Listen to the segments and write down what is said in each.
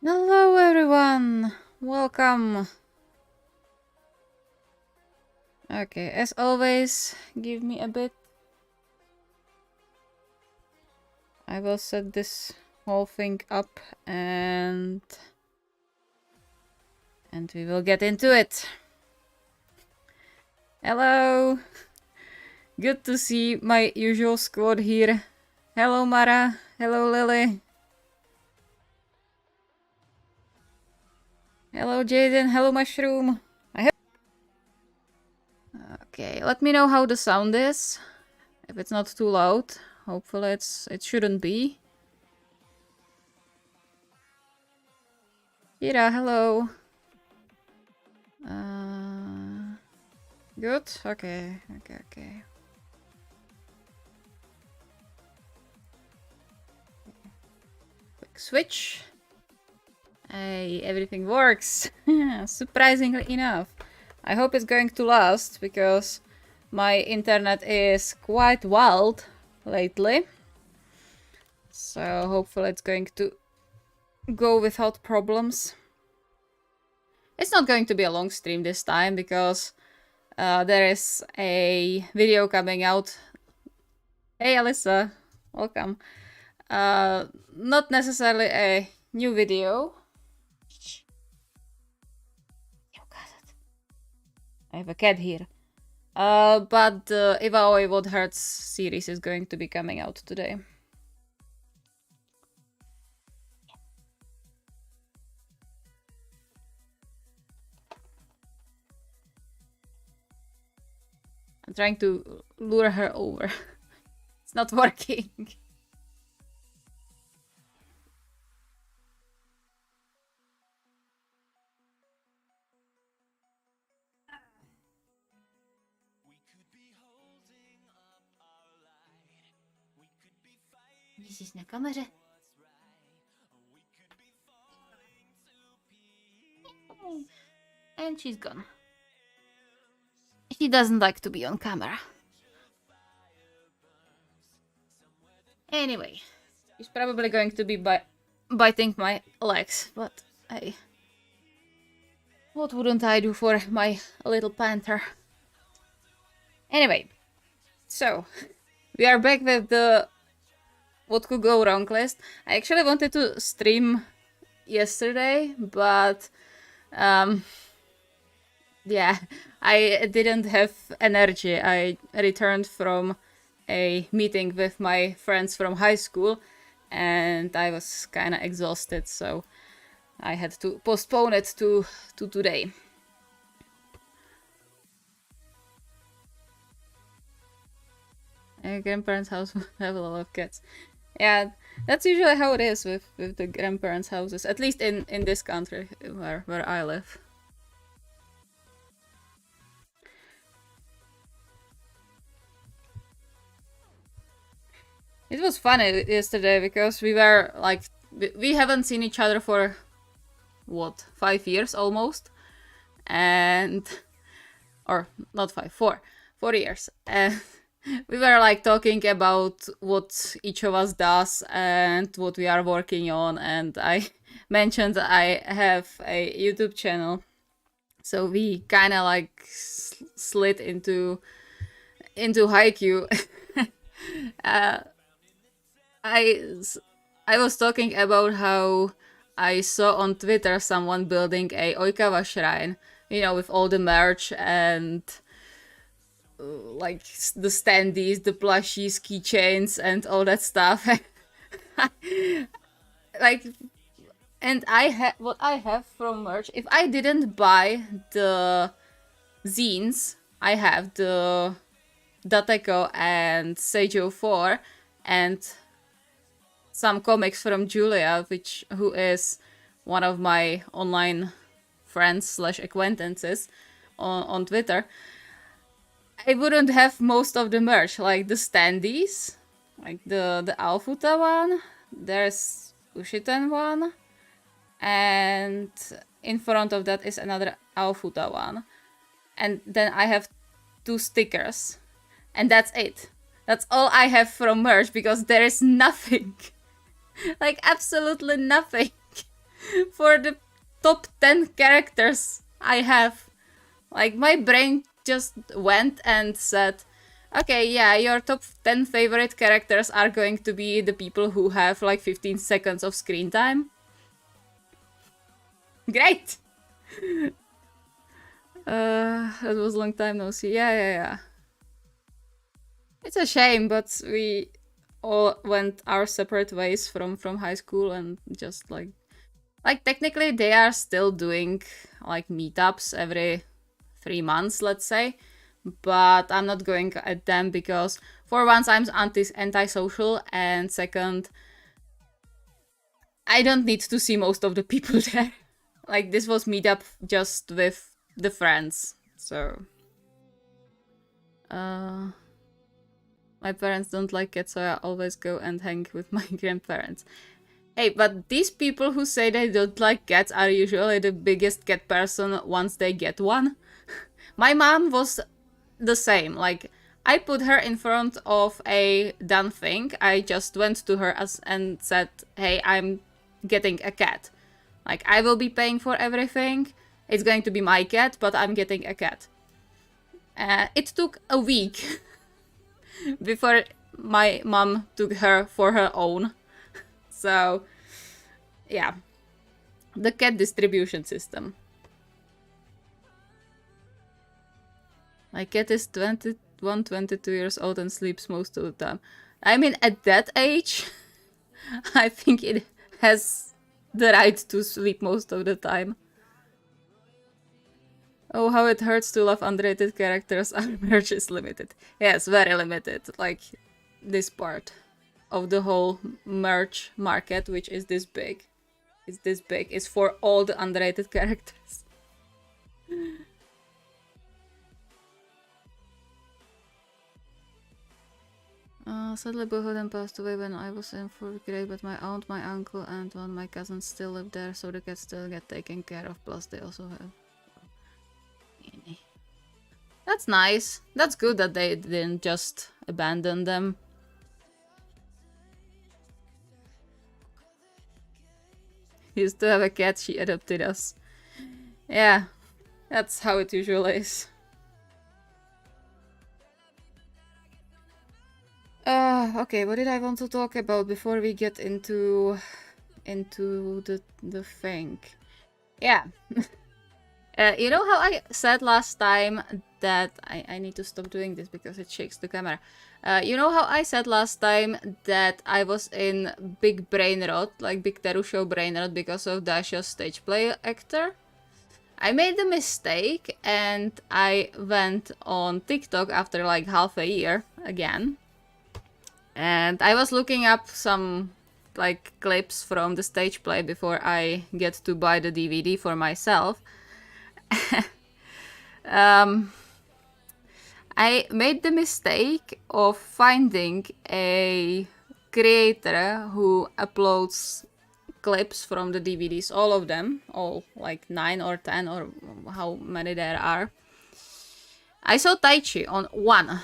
Hello everyone! Welcome! Okay, as always, give me a bit. I will set this whole thing up and we will get into it. Hello! Good to see my usual squad here. Hello Mara, hello Lily. Hello Jaden, hello Mushroom. Okay, let me know how the sound is. If it's not too loud. Hopefully it shouldn't be. Kira, hello. Good? Okay. Quick switch. Hey, everything works. Surprisingly enough. I hope it's going to last, because my internet is quite wild lately. So hopefully it's going to go without problems. It's not going to be a long stream this time, because there is a video coming out. Hey Alyssa, welcome. Not necessarily a new video. I have a cat here. But the Ivaoi What Hurts series is going to be coming out today. I'm trying to lure her over. It's not working. Jesteś na kamerze. And she's gone. She doesn't like to be on camera. Anyway, she's probably going to be biting my legs, but hey, what wouldn't I do for my little panther? Anyway, so we are back with the What Could Go Wrong list. I actually wanted to stream yesterday, but yeah, I didn't have energy. I returned from a meeting with my friends from high school and I was kind of exhausted, so I had to postpone it to today. A grandparents' house have a lot of cats. Yeah, that's usually how it is with the grandparents' houses, at least in this country where I live. It was funny yesterday because we were like, we haven't seen each other for what, 5 years almost, and or not 5, 4 years, and we were like talking about what each of us does and what we are working on, and I mentioned I have a YouTube channel, so we kind of like slid into Haikyuu. I was talking about how I saw on Twitter someone building a Oikawa shrine, you know, with all the merch and like the standees, the plushies, keychains, and all that stuff. Like, and what I have from merch. If I didn't buy the zines, I have the Dateko and Seijo 4 and some comics from Julia, who is one of my online friends / acquaintances on Twitter. I wouldn't have most of the merch, like the standees, like the Alfuta one, there's Ushiten one, and in front of that is another Alfuta one. And then I have 2 stickers, and that's it. That's all I have from merch, because there is nothing. Like, absolutely nothing. for the top 10 characters I have. Like, my brain just went and said, okay, yeah, your top 10 favorite characters are going to be the people who have like 15 seconds of screen time. Great! That was a long time no see. Yeah. It's a shame, but we all went our separate ways from high school, and just like technically they are still doing like meetups every 3 months, let's say, but I'm not going at them because for once I'm antisocial, and second, I don't need to see most of the people there. Like, this was meetup just with the friends, so my parents don't like it, so I always go and hang with my grandparents. Hey, but these people who say they don't like cats are usually the biggest cat person once they get one. My mom was the same. Like, I put her in front of a done thing. I just went to her and said, hey, I'm getting a cat. Like, I will be paying for everything. It's going to be my cat, but I'm getting a cat. It took a week before my mom took her for her own. So, yeah. The cat distribution system. My cat is 22 years old and sleeps most of the time. I mean, at that age, I think it has the right to sleep most of the time. Oh, how it hurts to love underrated characters. Our merch is limited. Yes, very limited. Like, this part of the whole merch market, which is this big. It's this big. It's for all the underrated characters. Sadly, both of them passed away when I was in 4th grade, but my aunt, my uncle, and one of my cousins still live there, so the cats still get taken care of, plus they also have... That's nice. That's good that they didn't just abandon them. Used to have a cat, she adopted us. Yeah, that's how it usually is. Okay, what did I want to talk about before we get into the thing? Yeah. You know how I said last time that I need to stop doing this because it shakes the camera. You know how I said last time that I was in big brain rot, like big Teru show brain rot because of Dasha's stage play actor? I made the mistake and I went on TikTok after like half a year again. And I was looking up some like clips from the stage play before I get to buy the DVD for myself. I made the mistake of finding a creator who uploads clips from the DVDs, all of them, all like 9 or 10 or how many there are. I saw Taichi on one.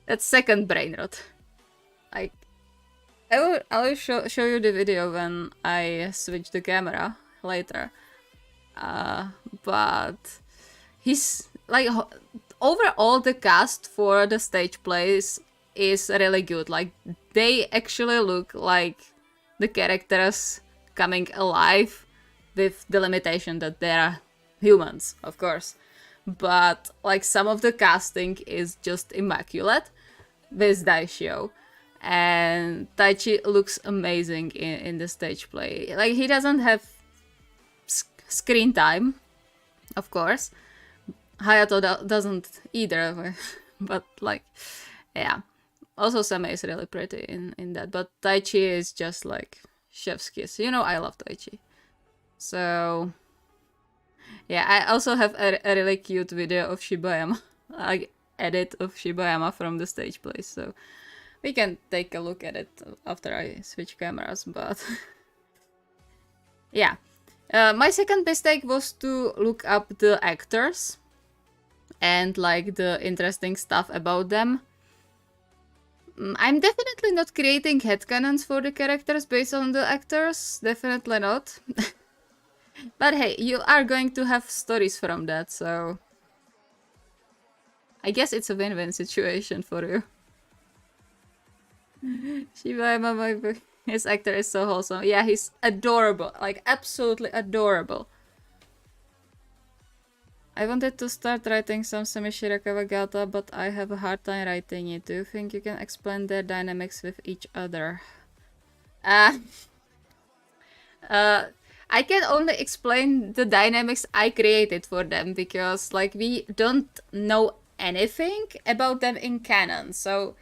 That's second brain rot. Like, I will show you the video when I switch the camera later. But he's like, overall the cast for the stage plays is really good. Like, they actually look like the characters coming alive, with the limitation that they are humans, of course. But like, some of the casting is just immaculate with Daishio. And Taichi looks amazing in the stage play. Like, he doesn't have screen time, of course. Hayato doesn't either, but like, yeah. Also, Same is really pretty in that, but Taichi is just like chef's kiss. You know, I love Taichi. So, yeah, I also have a really cute video of Shibayama, like edit of Shibayama from the stage play, so we can take a look at it after I switch cameras, but yeah. My second mistake was to look up the actors and like the interesting stuff about them. I'm definitely not creating headcanons for the characters based on the actors. Definitely not. But hey, you are going to have stories from that, so I guess it's a win-win situation for you. Shiba Inu, his actor is so wholesome. Yeah, he's adorable. Like, absolutely adorable. I wanted to start writing some Semishira Kawagata, but I have a hard time writing it. Do you think you can explain their dynamics with each other? Uh, I can only explain the dynamics I created for them, because, like, we don't know anything about them in canon, so...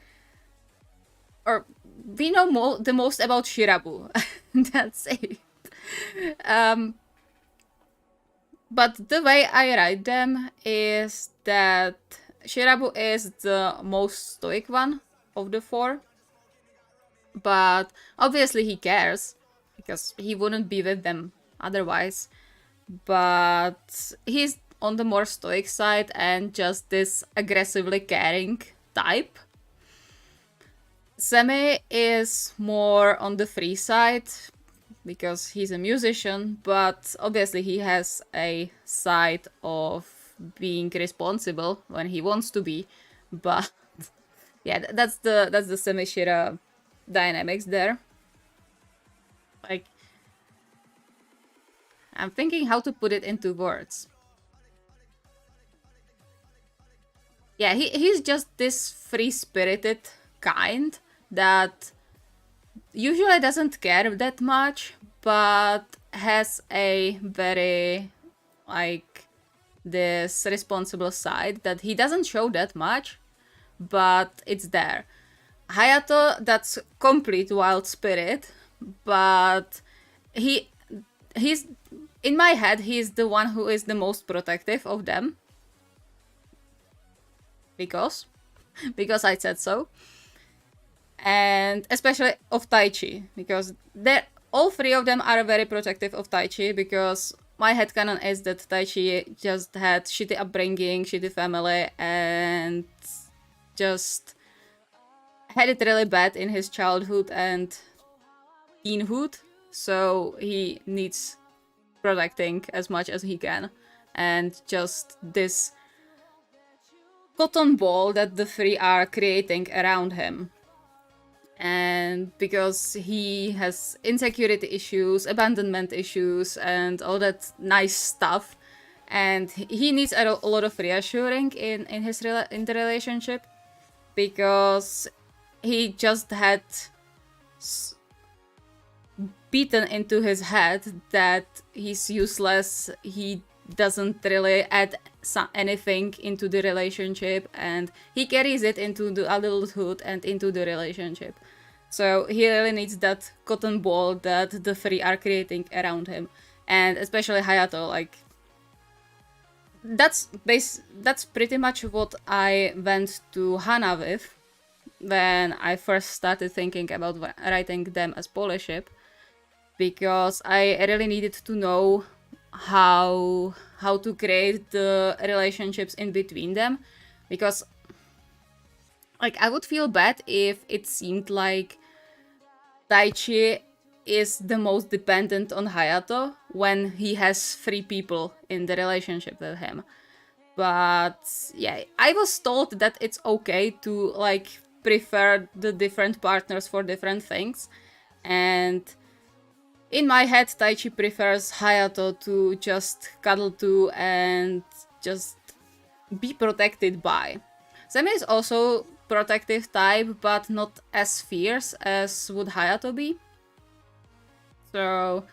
Or, we know the most about Shirabu. That's it. But the way I write them is that Shirabu is the most stoic one of the four. But obviously he cares, because he wouldn't be with them otherwise. But he's on the more stoic side and just this aggressively caring type. Semi is more on the free side, because he's a musician, but obviously he has a side of being responsible when he wants to be. But yeah, that's the Semishira dynamics there. Like, I'm thinking how to put it into words. Yeah, he's just this free-spirited kind that usually doesn't care that much, but has a very, like, this responsible side that he doesn't show that much, but it's there. Hayato, that's complete wild spirit, but he's in my head, he's the one who is the most protective of them, because I said so. And especially of Taichi, because all three of them are very protective of Taichi, because my headcanon is that Taichi just had shitty upbringing, shitty family, and just had it really bad in his childhood and teenhood, so he needs protecting as much as he can. And just this cotton ball that the three are creating around him. And because he has insecurity issues, abandonment issues, and all that nice stuff, and he needs a lot of reassuring in the relationship, because he just had beaten into his head that he's useless, he doesn't really add anything into the relationship, and he carries it into the adulthood and into the relationship. So he really needs that cotton ball that the three are creating around him. And especially Hayato, like, that's pretty much what I went to Hana with when I first started thinking about writing them as polyship, because I really needed to know how to create the relationships in between them, because, like, I would feel bad if it seemed like Taichi is the most dependent on Hayato when he has 3 people in the relationship with him. But yeah, I was told that it's okay to, like, prefer the different partners for different things, and in my head, Taichi prefers Hayato to just cuddle to and just be protected by. Semi is also protective type, but not as fierce as would Hayato be. So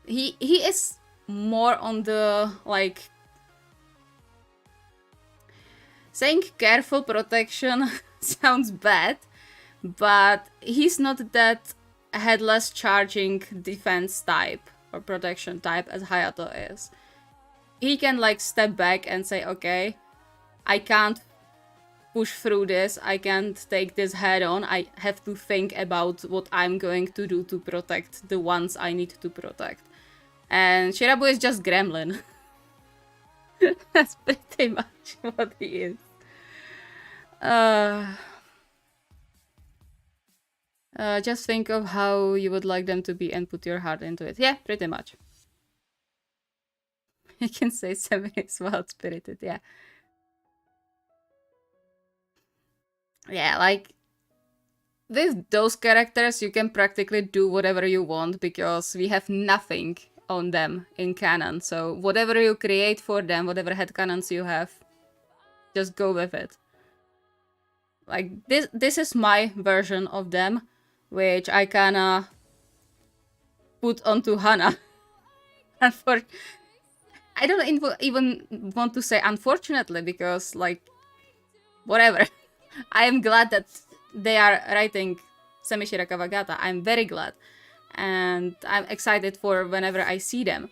he is more on the, like, saying careful protection sounds bad, but he's not that headless charging defense type or protection type as Hayato is. He can, like, step back and say, okay, I can't push through this, I can't take this head on, I have to think about what I'm going to do to protect the ones I need to protect. And Shirabu is just gremlin. That's pretty much what he is. Just think of how you would like them to be and put your heart into it. Yeah, pretty much. You can say Semi is wild spirited, yeah. Yeah, like with those characters, you can practically do whatever you want because we have nothing on them in canon. So whatever you create for them, whatever headcanons you have, just go with it. Like this is my version of them, which I kinda put onto Hannah. And for I don't even want to say unfortunately because like whatever. I am glad that they are writing Semishira Kawagata. I'm very glad. And I'm excited for whenever I see them.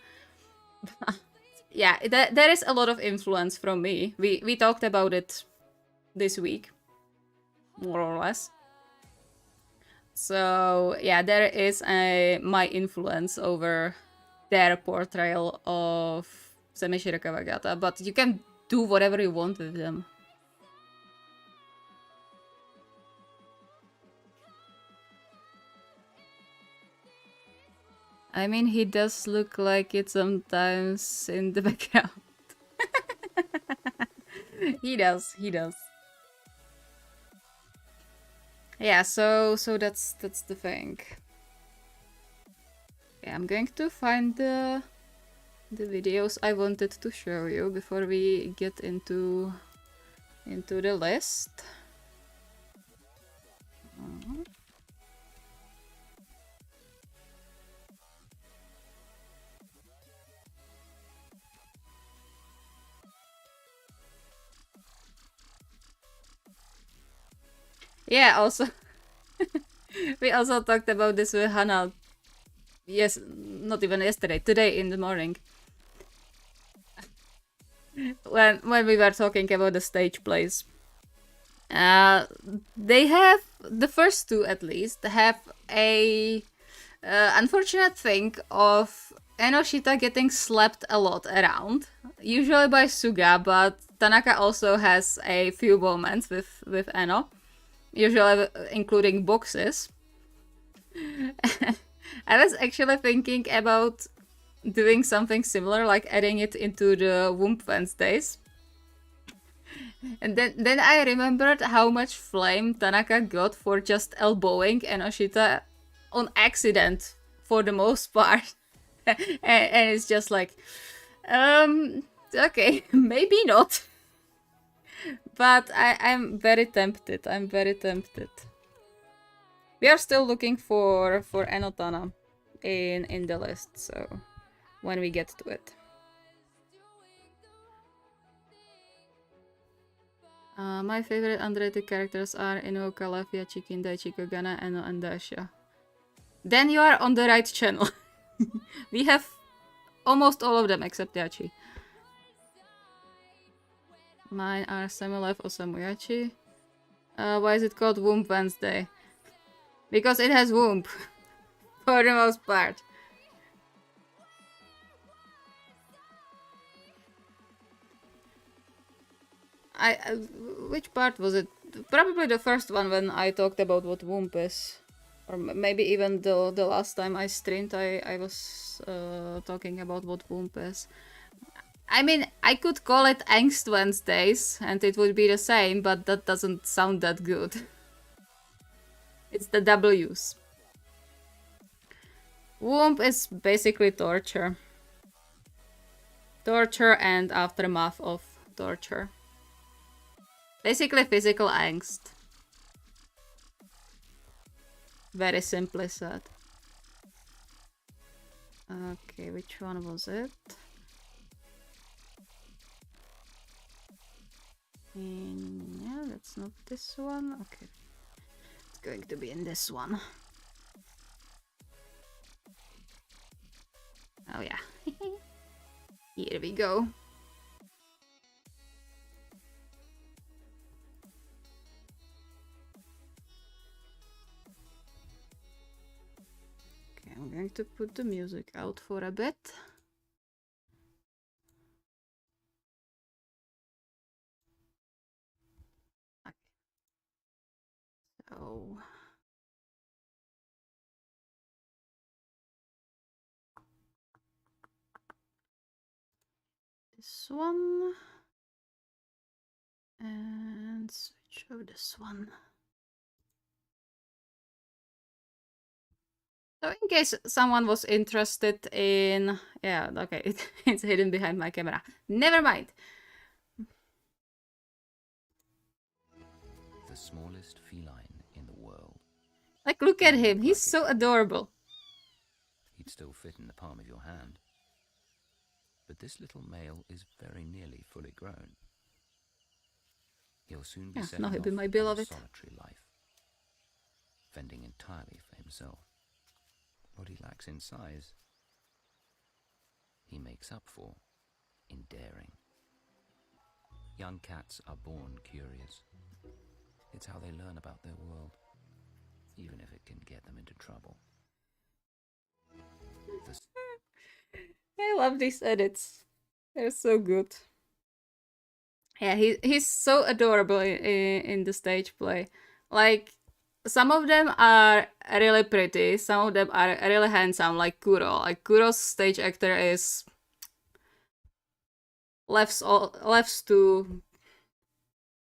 Yeah, there is a lot of influence from me. We talked about it this week, more or less. So yeah, there is my influence over their portrayal of Semishira Kawagata, but you can do whatever you want with them. I mean, he does look like it sometimes in the background. He does. Yeah, so that's the thing. Yeah, I'm going to find the videos I wanted to show you before we get into the list. Yeah, also we also talked about this with Hannah. Yes, not even yesterday, today in the morning. When we were talking about the stage plays. They have the first two at least have a unfortunate thing of Enoshita getting slapped a lot around, usually by Suga, but Tanaka also has a few moments with Eno, usually including boxes. I was actually thinking about doing something similar, like adding it into the Womb Wednesdays. And then I remembered how much flame Tanaka got for just elbowing Enoshita on accident for the most part. And it's just like, okay, maybe not. But I'm very tempted. I'm very tempted. We are still looking for Enotana in the list, so when we get to it. My favorite underrated characters are Ino, Calafia, Chikin, Daichi, Kagana, Eno, and Dasha. Then you are on the right channel. We have almost all of them except Yachi. Mine are Semilife or Samuyachi. Why is it called Womb Wednesday? Because it has womb. For the most part. Which part was it? Probably the first one when I talked about what womb is. Or maybe even the last time I streamed, I was talking about what womb is. I mean, I could call it Angst Wednesdays, and it would be the same, but that doesn't sound that good. It's the W's. Womb is basically torture. Torture and aftermath of torture. Basically physical angst. Very simply said. Okay, which one was it? Yeah, that's not this one. Okay. It's going to be in this one. Oh yeah. Here we go. Okay, I'm going to put the music out for a bit. Okay. So this one. And switch over this one. So in case someone was interested in... Yeah, okay, it's hidden behind my camera. Never mind. The smallest feline in the world. Like, look at him. He's so adorable. He'd still fit in the palm of your hand. But this little male is very nearly fully grown. He'll soon be setting off my on beloved. a solitary life, fending entirely for himself. What he lacks in size, he makes up for in daring. Young cats are born curious. It's how they learn about their world, even if it can get them into trouble. I love these edits. They're so good. Yeah, he's so adorable in the stage play. Like, some of them are really pretty, some of them are really handsome, like Kuro. Like, Kuro's stage actor is left to...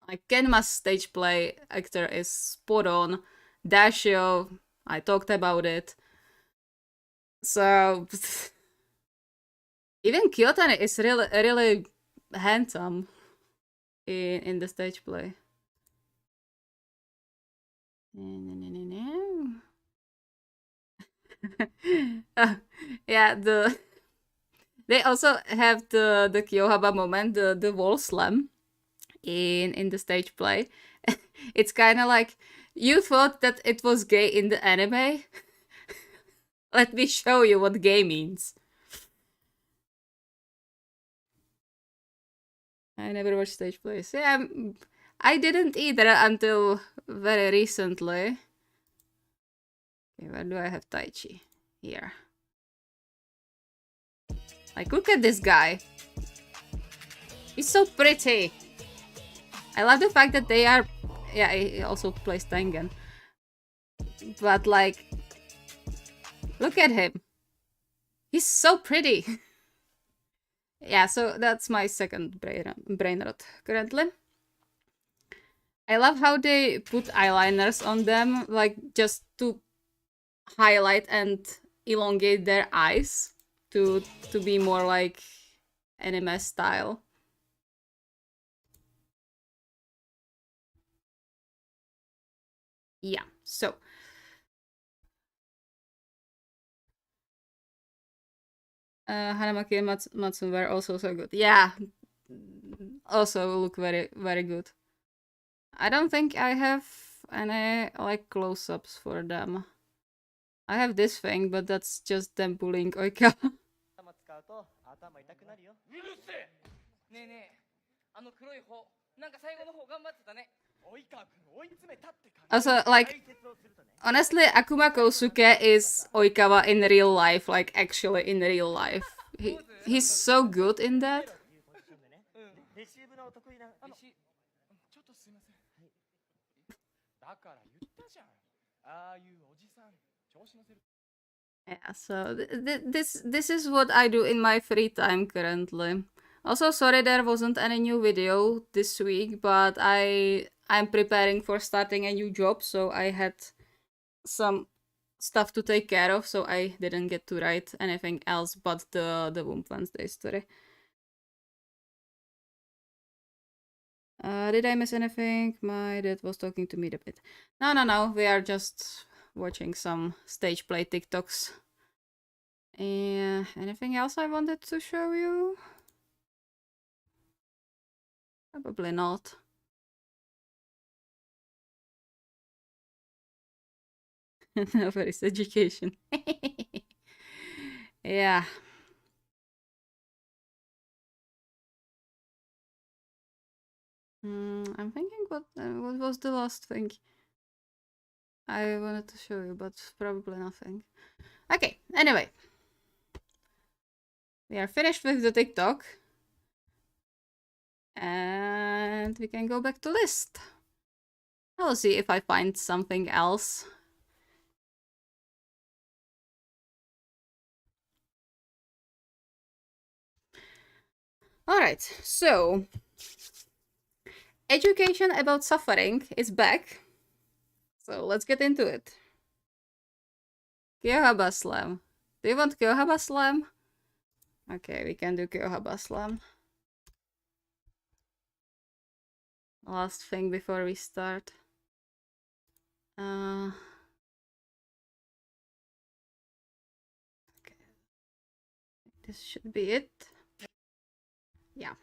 Like, Kenma's stage play actor is spot on. Dashio, I talked about it. So... Even Kyotani is really handsome in the stage play. Yeah, they also have the Kyohaba moment, the wall slam in the stage play. It's kind of like, you thought that it was gay in the anime? Let me show you what gay means. I never watched stage plays. Yeah, I didn't either until very recently. Okay, where do I have Taichi? Here. Like, look at this guy. He's so pretty. I love the fact that they are... Yeah, he also plays Tengen. But, like... Look at him. He's so pretty. Yeah, so that's my second brain rot currently. I love how they put eyeliners on them, like, just to highlight and elongate their eyes to be more like anime style. Yeah, so Hanamaki and Matsun were also so good. Yeah, also look very, very good. I don't think I have any, like, close-ups for them. I have this thing, but that's just them pulling Oika. Also, like, honestly, Akuma Kosuke is Oikawa in real life, like, actually in real life. He's so good in that. Yeah, so this is what I do in my free time currently. Also, sorry there wasn't any new video this week, but I'm preparing for starting a new job, so I had some stuff to take care of, so I didn't get to write anything else but the Womb Wednesday story. Did I miss anything? My dad was talking to me a bit. No, we are just watching some stage play TikToks. Anything else I wanted to show you? Probably not. Nobody's education. Yeah. I'm thinking what was the last thing I wanted to show you, but probably nothing. Okay, anyway. We are finished with the TikTok. And we can go back to list. I'll see if I find something else. Alright, so education about suffering is back. So let's get into it. Kyohaba Slam. Do you want Kyohaba Slam? Okay, we can do Kyohaba Slam. Last thing before we start. Okay. This should be it. Yeah.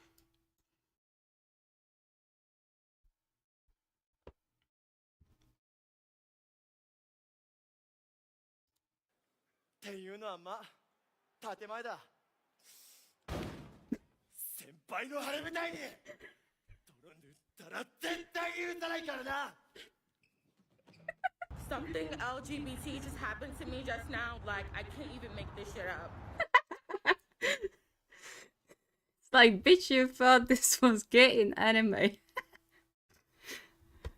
Something LGBT just happened to me just now. Like, I can't even make this shit up. It's like, bitch, you thought this was gay in anime.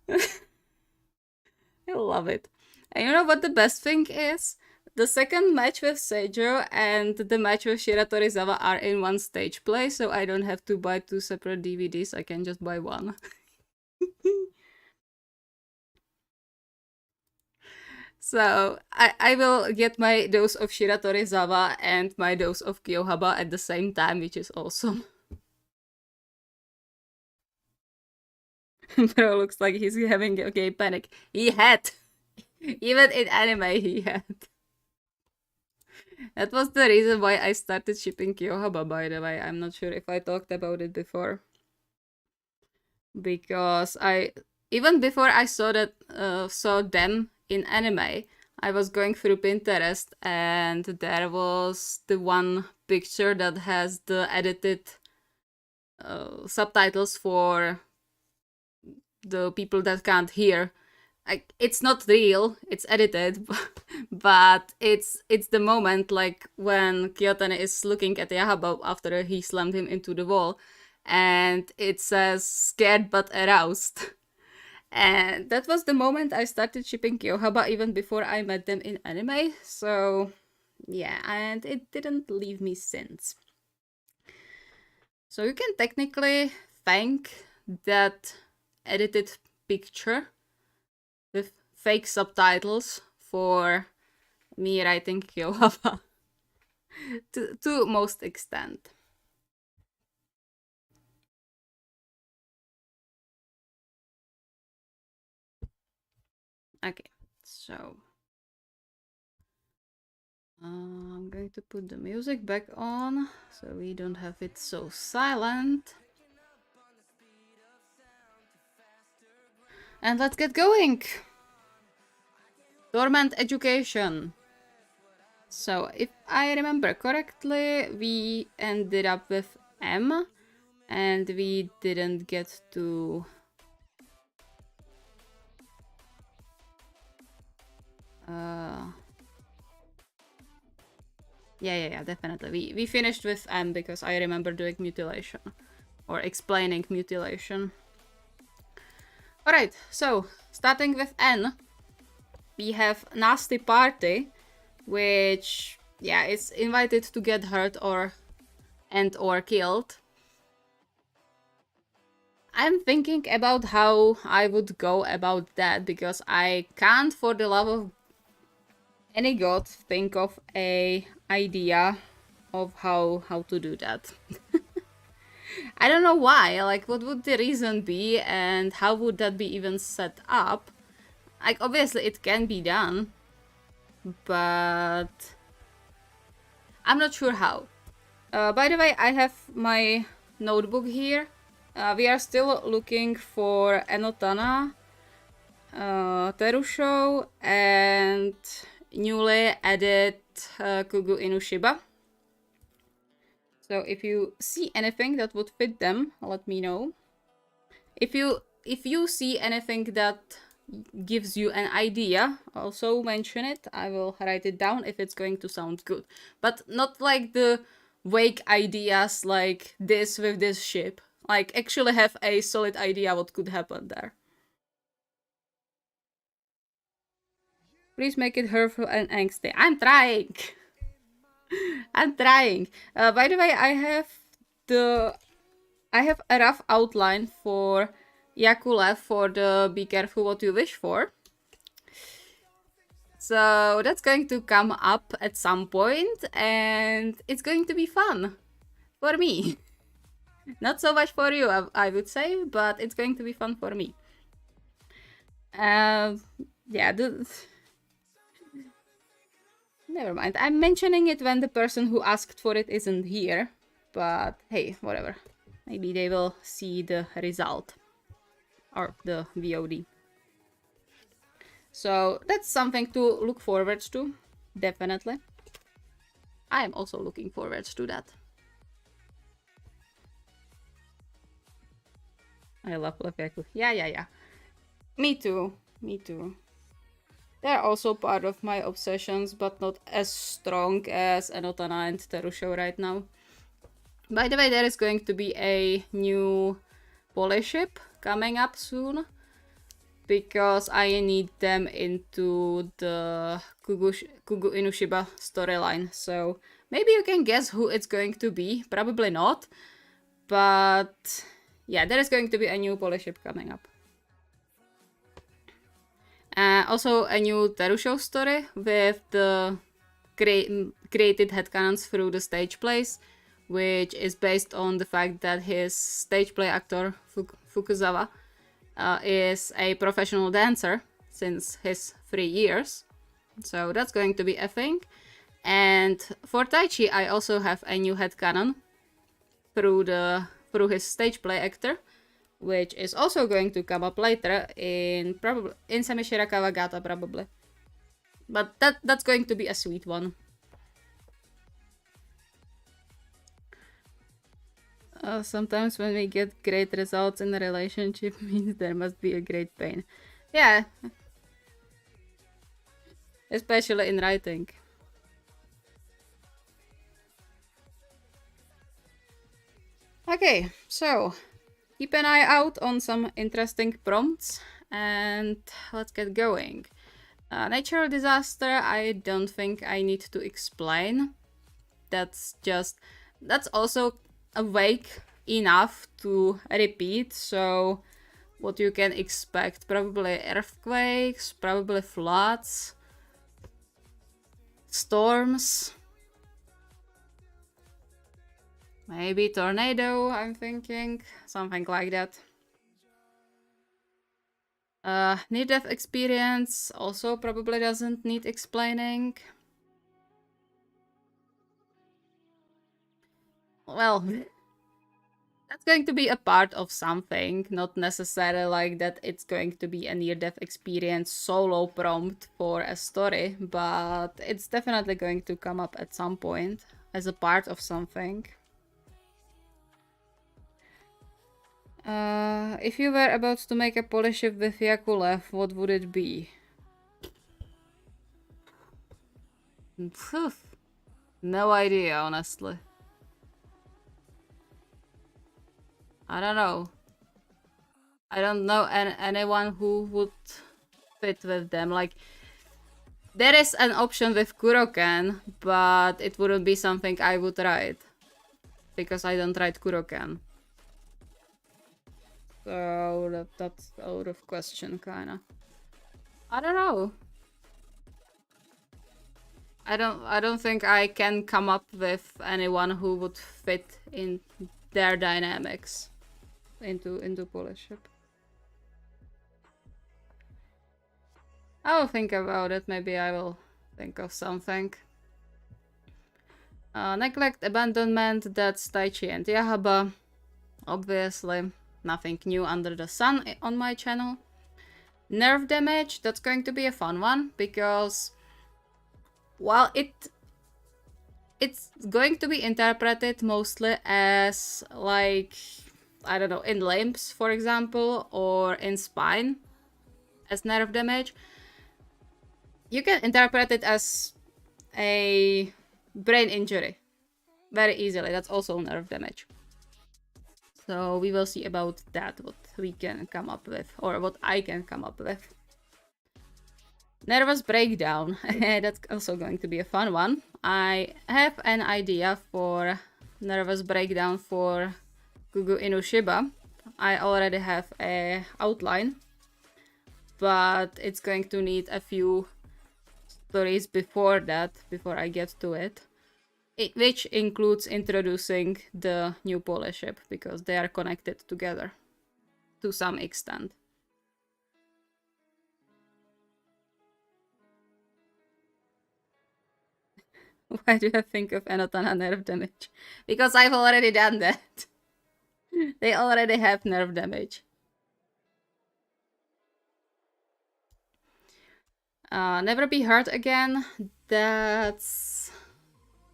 I love it. And you know what the best thing is? The second match with Seijo and the match with Shiratorizawa are in one stage play, so I don't have to buy 2 separate DVDs, I can just buy one. So I will get my dose of Shiratorizawa and my dose of Kyohaba at the same time, which is awesome. Bro looks like he's having a gay panic. He had! Even in anime, he had. That was the reason why I started shipping Kyohaba, by the way. I'm not sure if I talked about it before. Because even before I saw them in anime, I was going through Pinterest and there was the one picture that has the edited subtitles for the people that can't hear. Like, it's not real, it's edited, but it's the moment like when Kyotane is looking at Yahaba after he slammed him into the wall, and it says scared but aroused. And that was the moment I started shipping Kyohaba even before I met them in anime, so yeah, and it didn't leave me since. So you can technically thank that edited picture with fake subtitles for me writing Kyohaba to most extent. Okay, so I'm going to put the music back on so we don't have it so silent. And let's get going! Dormant education. So, if I remember correctly, we ended up with M, and we didn't get to... Yeah, definitely. We finished with M because I remember doing mutilation. Or explaining mutilation. Alright, so, starting with N, we have Nasty Party, which, yeah, is invited to get hurt or killed. I'm thinking about how I would go about that, because I can't, for the love of any god, think of a idea of how to do that. I don't know why, like, what would the reason be, and how would that be even set up? Like, obviously it can be done, but I'm not sure how. By the way, I have my notebook here. We are still looking for Enotana, Terusho, and newly added Kugu Inushiba. So if you see anything that would fit them, let me know. If you see anything that gives you an idea, also mention it. I will write it down if it's going to sound good. But not like the vague ideas like this with this ship. Like, actually have a solid idea what could happen there. Please make it hurtful and angsty. I'm trying! I'm trying. By the way, I have the I have a rough outline for Yakula for the Be Careful What You Wish For. So that's going to come up at some point, and it's going to be fun for me. Not so much for you, I would say, but it's going to be fun for me. Yeah, never mind. I'm mentioning it when the person who asked for it isn't here, but hey, whatever. Maybe they will see the result or the VOD. So that's something to look forward to, definitely. I am also looking forward to that. I love Lefeku. Yeah. Me too. They're also part of my obsessions, but not as strong as Anotana and Terusho right now. By the way, there is going to be a new polish ship coming up soon, because I need them into the Kugu Inushiba storyline. So maybe you can guess who it's going to be. Probably not. But yeah, there is going to be a new polish ship coming up. Also a new Terusho story with the created headcanons through the stage plays, which is based on the fact that his stage play actor Fukuzawa is a professional dancer since his 3 years. So that's going to be a thing. And for Taichi, I also have a new headcanon through his stage play actor, which is also going to come up later in Samishira Kawagata probably. But that's going to be a sweet one. Sometimes when we get great results in a relationship means there must be a great pain. Yeah. Especially in writing. Okay, so keep an eye out on some interesting prompts and let's get going. Natural disaster, I don't think I need to explain. That's also vague enough to repeat, so what you can expect, probably earthquakes, probably floods, storms, maybe tornado, I'm thinking, something like that. Near-death experience also probably doesn't need explaining. Well, that's going to be a part of something, not necessarily like that it's going to be a near-death experience solo prompt for a story, but it's definitely going to come up at some point as a part of something. If you were about to make a polish ship with Yakulev, what would it be? No idea, honestly. I don't know. I don't know anyone who would fit with them. Like, there is an option with Kuroken, but it wouldn't be something I would write. Because I don't write Kuroken. So that's out of question, kinda. I don't know. I don't think I can come up with anyone who would fit in their dynamics into polish ship. I'll think about it. Maybe I will think of something. Neglect, abandonment, that's Taichi and Yahaba. Obviously, nothing new under the sun on my channel. Nerve damage, that's going to be a fun one, because while it's going to be interpreted mostly as, like, I don't know, in limbs, for example, or in spine as nerve damage, you can interpret it as a brain injury very easily. That's also nerve damage. So we will see about that, what we can come up with, or what I can come up with. Nervous breakdown, that's also going to be a fun one. I have an idea for nervous breakdown for Kugu Inushiba. I already have a outline, but it's going to need a few stories before that, before I get to it. Which includes introducing the new Polish ship, because they are connected together to some extent. Why do I think of Enotana nerve damage? Because I've already done that. They already have nerve damage. Never be hurt again. That's...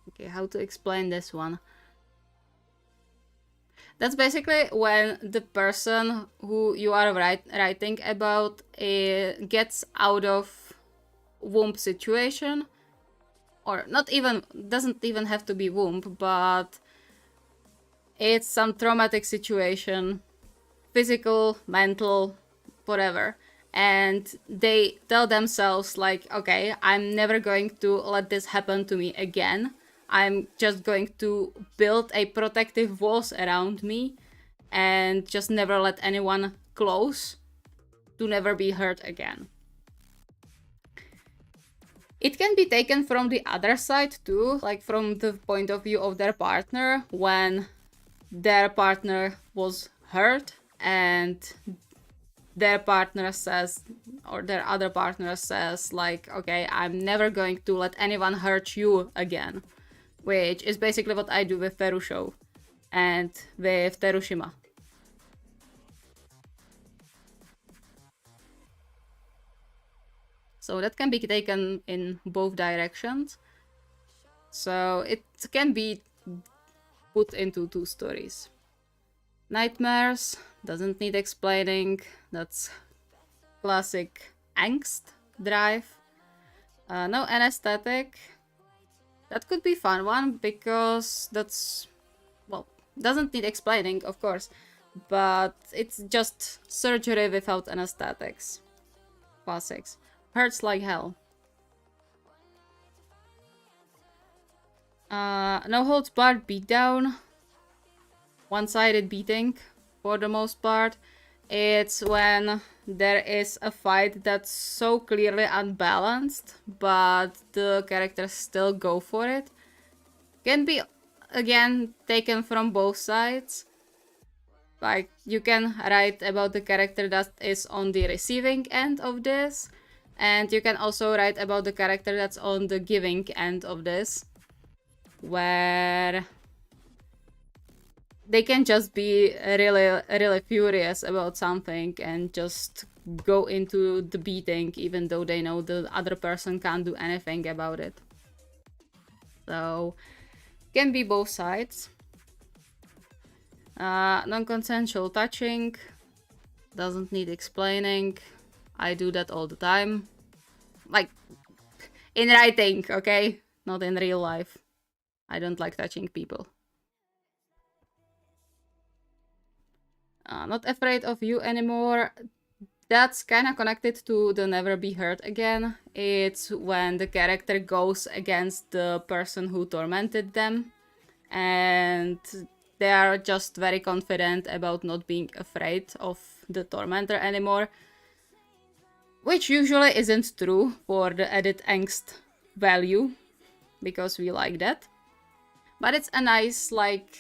Okay, how to explain this one? That's basically when the person who you are writing about gets out of womb situation, or not even, doesn't even have to be womb, but it's some traumatic situation, physical, mental, whatever, and they tell themselves like, okay, I'm never going to let this happen to me again. I'm just going to build a protective walls around me and just never let anyone close to never be hurt again. It can be taken from the other side too, like from the point of view of their partner, when their partner was hurt and their partner says, or their other partner says like, okay, I'm never going to let anyone hurt you again. Which is basically what I do with Ferusho and with Terushima. So that can be taken in both directions. So it can be put into two stories. Nightmares, doesn't need explaining. That's classic angst drive. No anesthetic. That could be fun one, because that's, well, doesn't need explaining, of course, but it's just surgery without anesthetics. Classics. Hurts like hell. No holds barred beatdown. One-sided beating, for the most part. It's when there is a fight that's so clearly unbalanced, but the characters still go for it. Can be, again, taken from both sides. Like, you can write about the character that is on the receiving end of this, and you can also write about the character that's on the giving end of this, where they can just be really furious about something and just go into the beating, even though they know the other person can't do anything about it. So, can be both sides. Non-consensual touching, doesn't need explaining. I do that all the time. Like, in writing, okay? Not in real life. I don't like touching people. Not afraid of you anymore. That's kind of connected to the never be hurt again. It's when the character goes against the person who tormented them, and they are just very confident about not being afraid of the tormentor anymore. Which usually isn't true for the added angst value, because we like that. But it's a nice, like,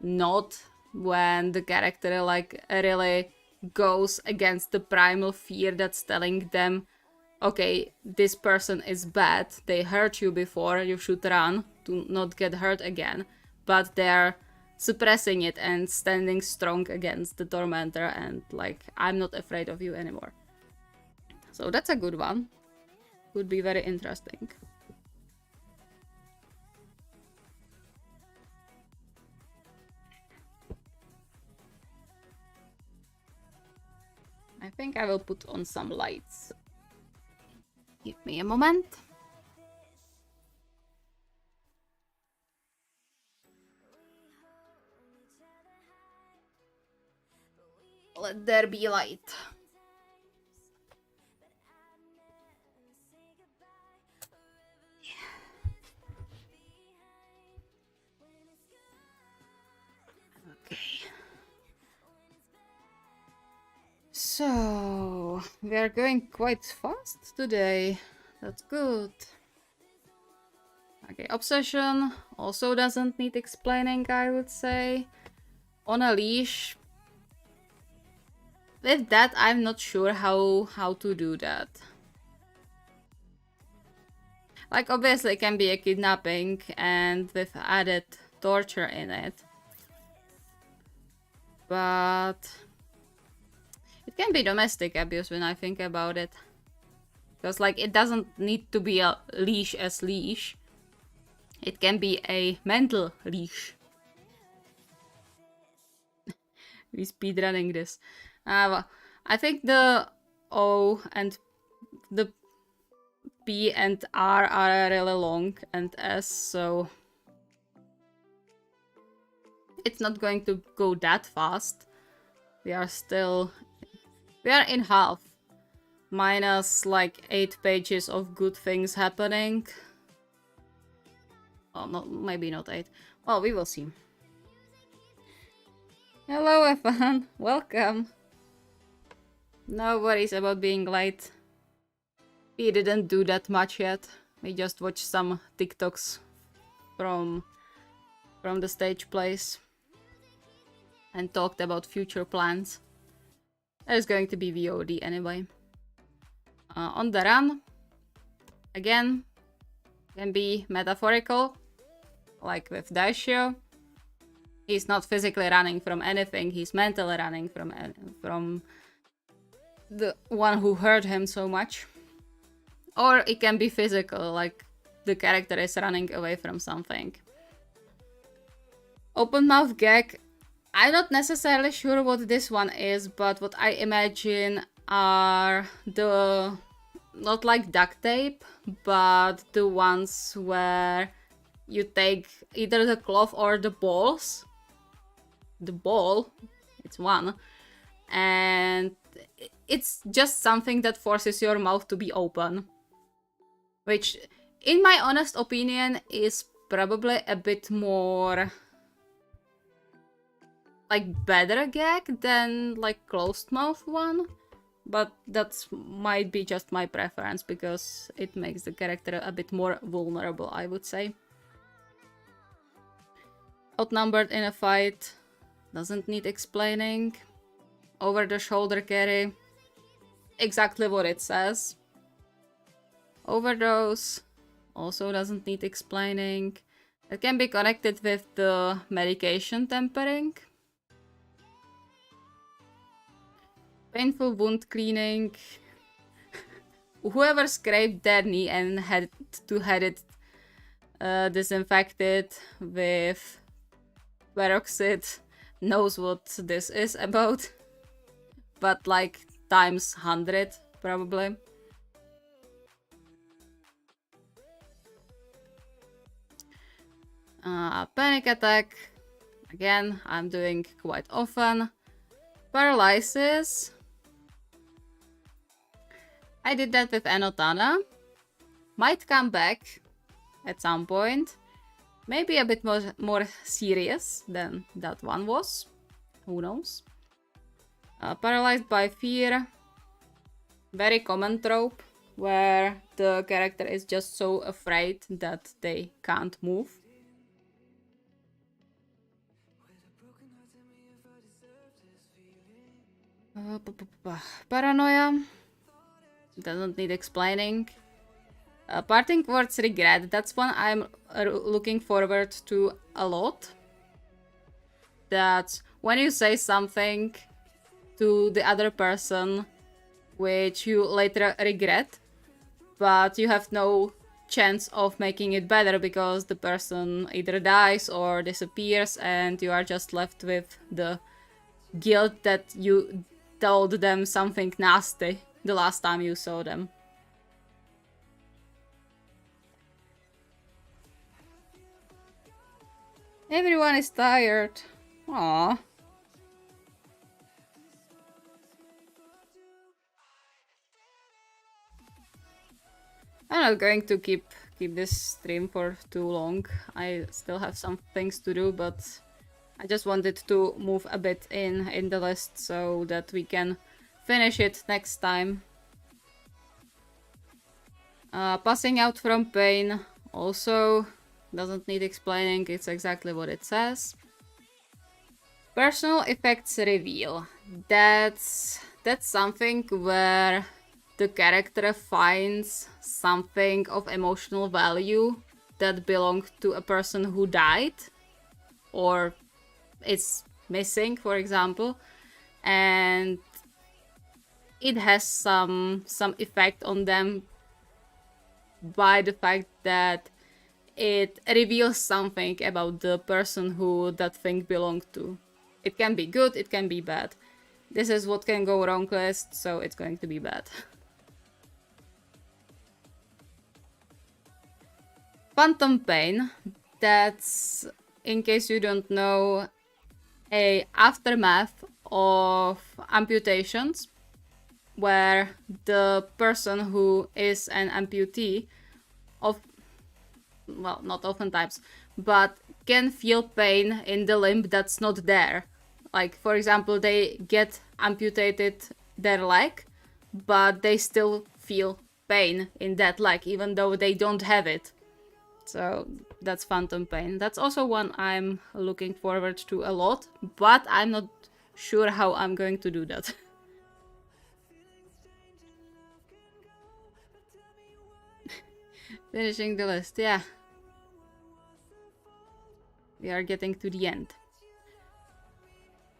nod when the character, like, really goes against the primal fear that's telling them, okay, this person is bad, they hurt you before, you should run to not get hurt again. But they're suppressing it and standing strong against the tormentor and like, I'm not afraid of you anymore. So that's a good one. Would be very interesting. I think I will put on some lights. Give me a moment. Let there be light. Okay. So, we are going quite fast today. That's good. Okay, obsession also doesn't need explaining, I would say. On a leash. With that, I'm not sure how to do that. Like, obviously it can be a kidnapping and with added torture in it. But it can be domestic abuse when I think about it. Because, like, it doesn't need to be a leash as leash. It can be a mental leash. We speedrunning this. Well, I think the O and the P and R are really long and S, so it's not going to go that fast. We are in half. Minus like 8 pages of good things happening. Oh, no, maybe not 8. Well, we will see. Hello, Evan. Welcome. No worries about being late. We didn't do that much yet. We just watched some TikToks from the stage plays and talked about future plans. There's going to be VOD anyway. On the run, again, can be metaphorical, like with Daishio. He's not physically running from anything, he's mentally running from the one who hurt him so much. Or it can be physical, like the character is running away from something. Open mouth gag. I'm not necessarily sure what this one is, but what I imagine are the... not like duct tape, but the ones where you take either the cloth or the balls. The ball, it's one. And it's just something that forces your mouth to be open. Which, in my honest opinion, is probably a bit more... like better gag than like closed mouth one. But that might be just my preference, because it makes the character a bit more vulnerable, I would say. Outnumbered in a fight. Doesn't need explaining. Over the shoulder carry. Exactly what it says. Overdose. Also doesn't need explaining. It can be connected with the medication tempering. Painful wound cleaning. Whoever scraped their knee and had to have it disinfected with peroxide knows what this is about. But like times 100 probably. Panic attack. Again, I'm doing quite often. Paralysis. I did that with Anotana. Might come back at some point. Maybe a bit more serious than that one was. Who knows? Paralyzed by fear. Very common trope, where the character is just so afraid that they can't move. Paranoia. Doesn't need explaining. Parting words regret. That's one I'm looking forward to a lot. That when you say something to the other person which you later regret, but you have no chance of making it better because the person either dies or disappears and you are just left with the guilt that you told them something nasty the last time you saw them. Everyone is tired. Aww. I'm not going to keep this stream for too long. I still have some things to do, but I just wanted to move a bit in the list so that we can finish it next time. Passing out from pain also doesn't need explaining, it's exactly what it says. Personal effects reveal. That's something where the character finds something of emotional value that belonged to a person who died or is missing, for example, and it has some effect on them by the fact that it reveals something about the person who that thing belonged to. It can be good, it can be bad. This is what can go wrong list, so it's going to be bad. Phantom pain, that's, in case you don't know, a aftermath of amputations where the person who is an amputee well, not oftentimes, but can feel pain in the limb that's not there. Like, for example, they get amputated their leg, but they still feel pain in that leg, even though they don't have it. So that's phantom pain. That's also one I'm looking forward to a lot, but I'm not sure how I'm going to do that. Finishing the list, yeah. We are getting to the end.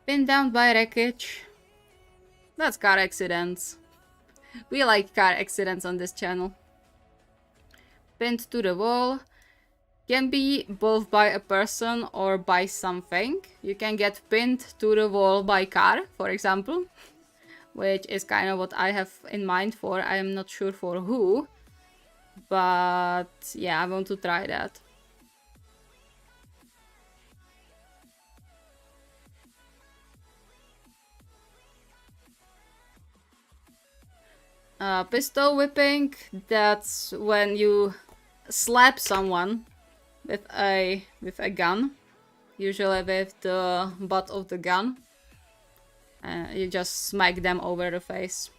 Pinned down by wreckage. That's car accidents. We like car accidents on this channel. Pinned to the wall. Can be both by a person or by something. You can get pinned to the wall by car, for example, which is kind of what I have in mind for. I am not sure for who, but yeah, I want to try that. Pistol whipping, that's when you slap someone with a gun, usually with the butt of the gun. You just smack them over the face.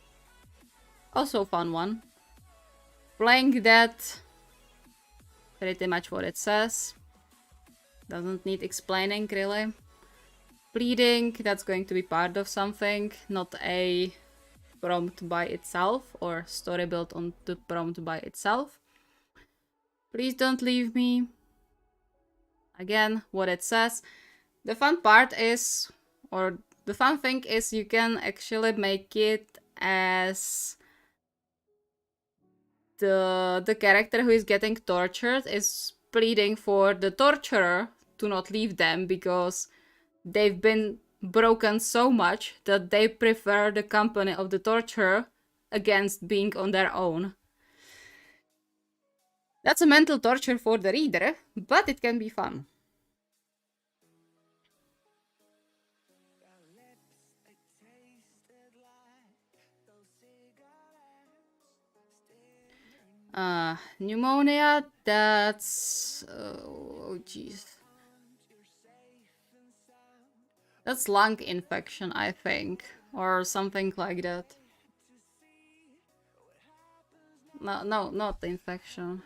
Also fun one. Playing that, pretty much what it says. Doesn't need explaining really. Bleeding, that's going to be part of something, not a prompt by itself or story built on the prompt by itself. Please don't leave me. Again, what it says. The fun part is, or the fun thing is, you can actually make it as the character who is getting tortured is pleading for the torturer to not leave them because they've been broken so much that they prefer the company of the torturer against being on their own. That's a mental torture for the reader, but it can be fun. Pneumonia, that's... oh, jeez. That's lung infection, I think, or something like that. No, not infection.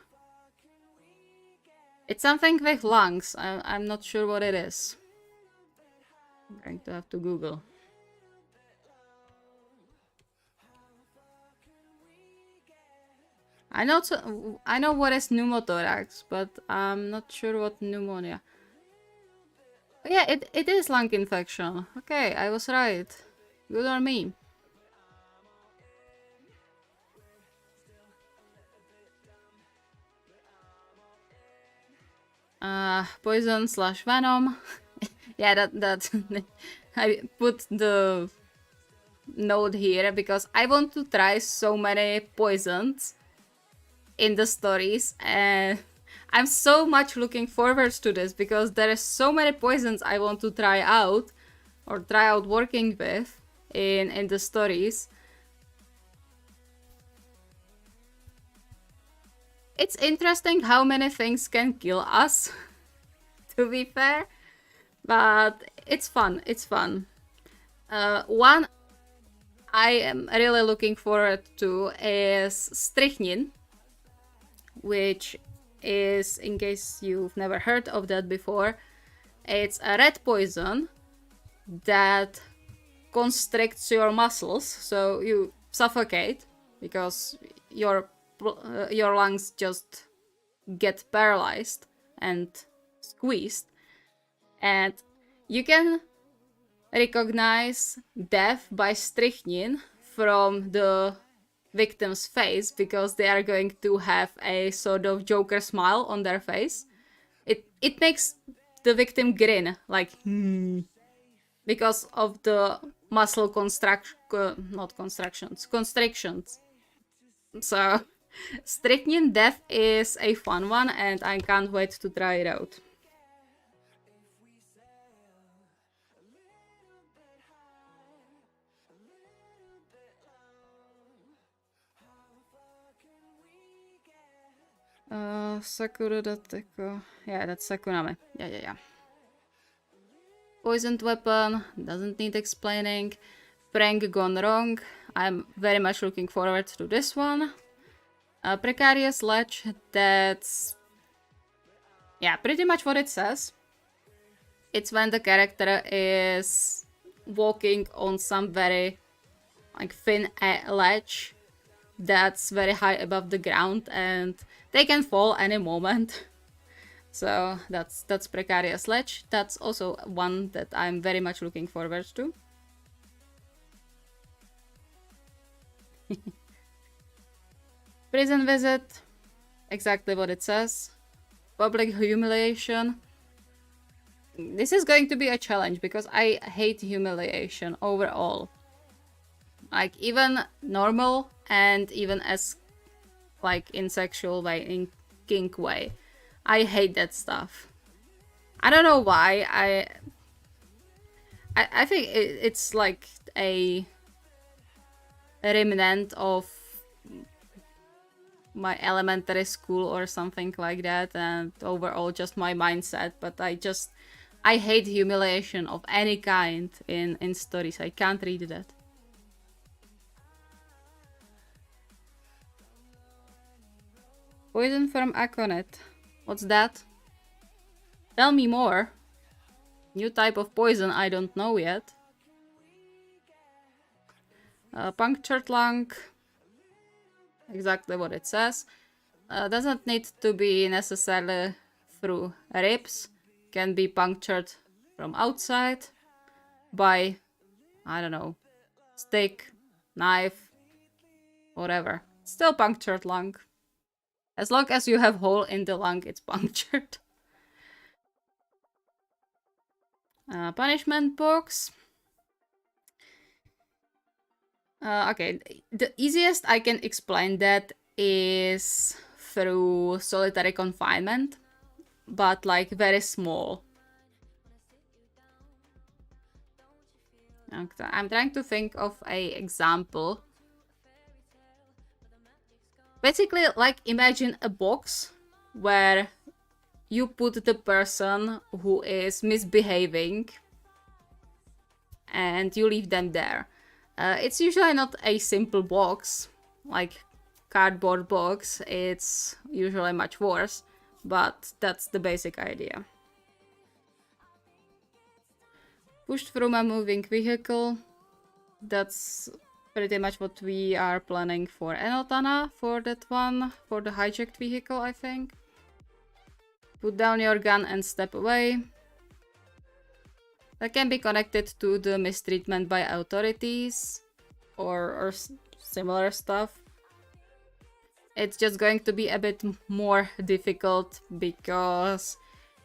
It's something with lungs. I'm not sure what it is. I'm going to have to Google. I know what is pneumothorax, but I'm not sure what pneumonia. Yeah, it is lung infection. Okay, I was right. Good on me. Poison / venom. Yeah, that I put the note here because I want to try so many poisons in the stories, and I'm so much looking forward to this because there are so many poisons I want to try out or try out working with in the stories. It's interesting how many things can kill us, to be fair, but it's fun, it's fun. One I am really looking forward to is strychnine, which is, in case you've never heard of that before, it's a red poison that constricts your muscles, so you suffocate because your lungs just get paralyzed and squeezed, and you can recognize death by strychnine from the victim's face because they are going to have a sort of Joker smile on their face. It makes the victim grin, like because of the muscle constrictions. So strychnine death is a fun one, and I can't wait to try it out. Sakura Dateko. Yeah, that's Sakurame. Yeah. Poisoned weapon, doesn't need explaining. Prank gone wrong. I'm very much looking forward to this one. Precarious Ledge, that's... yeah, pretty much what it says. It's when the character is walking on some very like thin ledge that's very high above the ground and they can fall any moment. So that's Precarious Ledge. That's also one that I'm very much looking forward to. Prison visit, exactly what it says. Public humiliation. This is going to be a challenge because I hate humiliation overall. Like even normal and even as like in sexual way, in kink way. I hate that stuff. I don't know why. I think it's like a remnant of my elementary school or something like that, and overall just my mindset. But I hate humiliation of any kind in stories. I can't read that. Poison from Aconite. What's that? Tell me more. New type of poison I don't know yet. Punctured lung. Exactly what it says. Doesn't need to be necessarily through ribs. Can be punctured from outside by, I don't know, stick, knife, whatever. Still punctured lung. As long as you have hole in the lung, it's punctured. Punishment box. Okay, the easiest I can explain that is through solitary confinement, but like very small. Okay, I'm trying to think of an example. Basically, like imagine a box where you put the person who is misbehaving and you leave them there. It's usually not a simple box, like cardboard box. It's usually much worse, but that's the basic idea. Pushed from a moving vehicle. That's pretty much what we are planning for Enotana for that one, for the hijacked vehicle, I think. Put down your gun and step away. That can be connected to the mistreatment by authorities or similar stuff. It's just going to be a bit more difficult because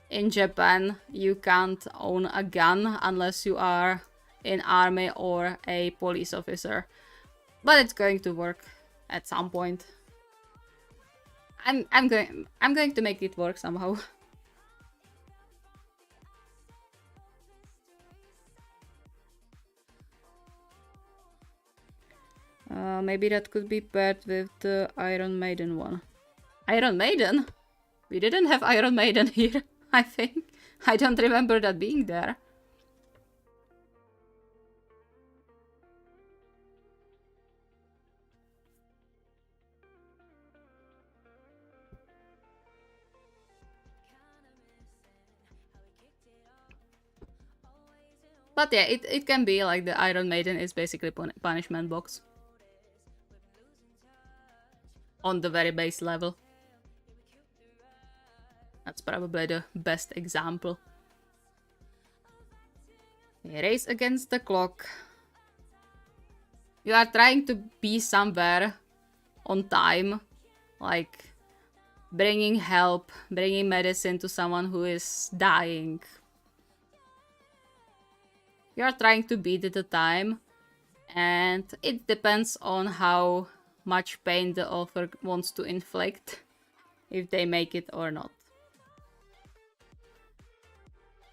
in Japan you can't own a gun unless you are in army or a police officer. But it's going to work at some point. I'm going to make it work somehow. Maybe that could be paired with the Iron Maiden one. Iron Maiden? We didn't have Iron Maiden here, I think. I don't remember that being there. But yeah, it can be like the Iron Maiden is basically punishment box. On the very base level. That's probably the best example. Race against the clock. You are trying to be somewhere on time. Like bringing help, bringing medicine to someone who is dying. You are trying to beat the time. And it depends on how much pain the author wants to inflict. If they make it or not.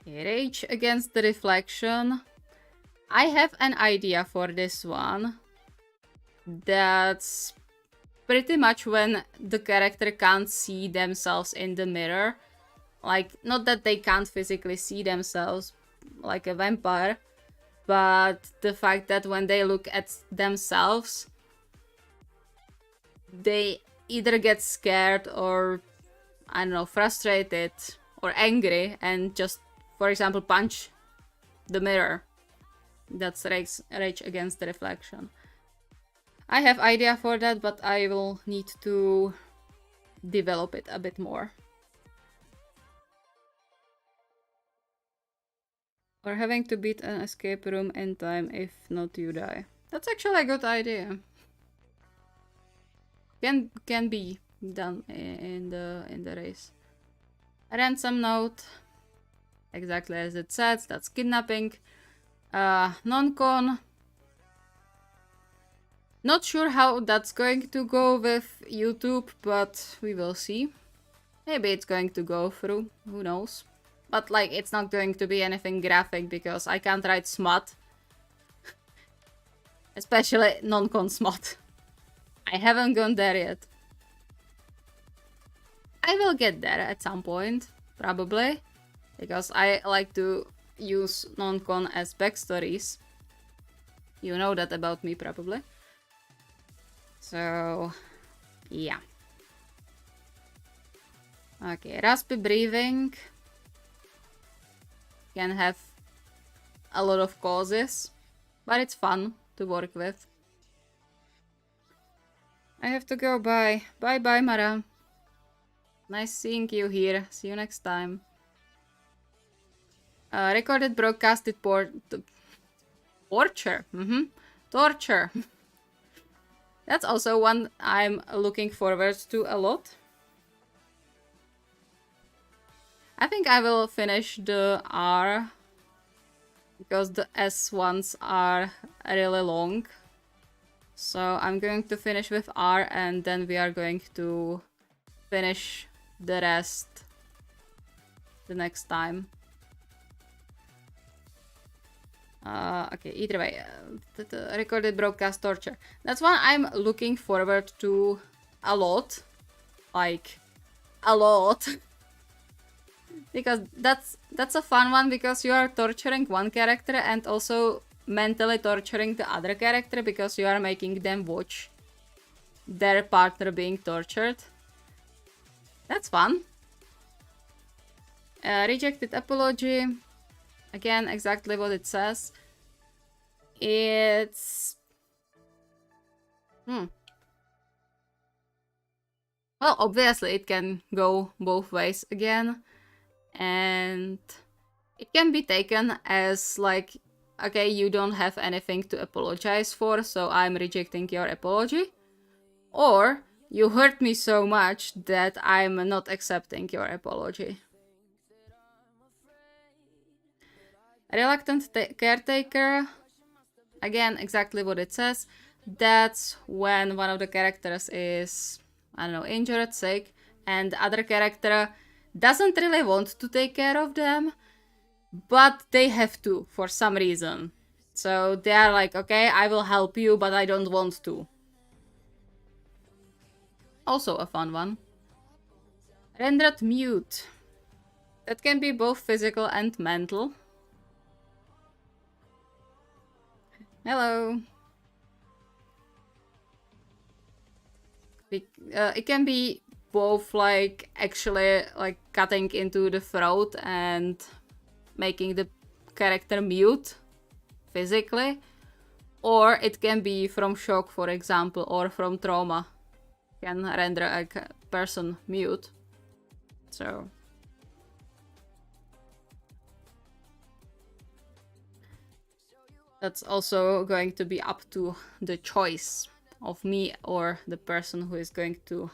Rage against the reflection. I have an idea for this one. That's pretty much when the character can't see themselves in the mirror. Like, not that they can't physically see themselves like a vampire, but the fact that when they look at themselves, they either get scared or, I don't know, frustrated or angry and just, for example, punch the mirror. That's rage against the reflection. I have idea for that, but I will need to develop it a bit more. Or having to beat an escape room in time, if not you die. That's actually a good idea. Can be done in the race. A ransom note, exactly as it says. That's kidnapping. Non-con. Not sure how that's going to go with YouTube, but we will see. Maybe it's going to go through. Who knows? But like, it's not going to be anything graphic because I can't write smut. Especially non-con smut. I haven't gone there yet. I will get there at some point, probably. Because I like to use non-con as backstories. You know that about me, probably. So, yeah. Okay, raspy breathing can have a lot of causes, but it's fun to work with. I have to go. Bye. Bye, Mara. Nice seeing you here. See you next time. Recorded broadcasted torture. Torture. That's also one I'm looking forward to a lot. I think I will finish the R because the S ones are really long. So I'm going to finish with R and then we are going to finish the rest the next time. Okay, either way, the recorded broadcast torture. That's one I'm looking forward to a lot. Like, a lot. Because that's a fun one because you are torturing one character and also mentally torturing the other character because you are making them watch their partner being tortured. That's fun. Rejected apology. Again, exactly what it says. It's... Well, obviously it can go both ways again. And it can be taken as like, okay, you don't have anything to apologize for, so I'm rejecting your apology. Or, you hurt me so much that I'm not accepting your apology. Reluctant caretaker. Again, exactly what it says. That's when one of the characters is, I don't know, injured, sick, and the other character doesn't really want to take care of them, but they have to for some reason. So they are like, okay, I will help you, but I don't want to. Also a fun one. Rendered mute. That can be both physical and mental. Hello. It can be both like actually like cutting into the throat and making the character mute, physically, or it can be from shock, for example, or from trauma, can render a person mute. So that's also going to be up to the choice of me or the person who is going to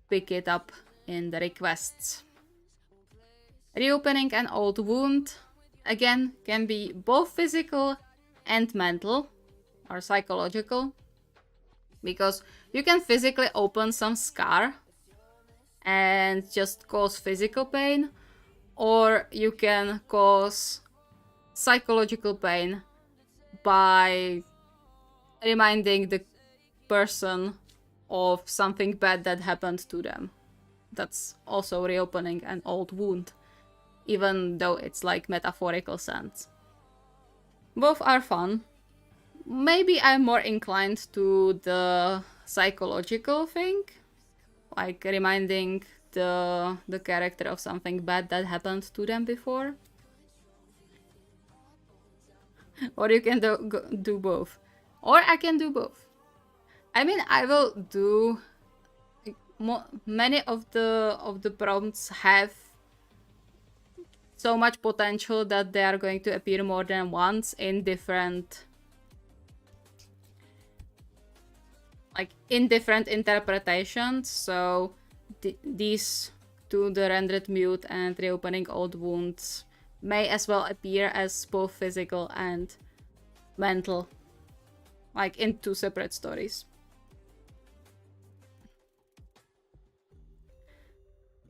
pick it up in the requests. Reopening an old wound, again, can be both physical and mental or psychological, because you can physically open some scar and just cause physical pain, or you can cause psychological pain by reminding the person of something bad that happened to them. That's also reopening an old wound, even though it's like metaphorical sense. Both are fun. Maybe I'm more inclined to the psychological thing, like reminding the character of something bad that happened to them before. Or you can do both. Or I can do both. I mean, I will do... Many of the prompts have so much potential that they are going to appear more than once in different... in different interpretations. So these two, the rendered mute and reopening old wounds, may as well appear as both physical and mental, like in two separate stories.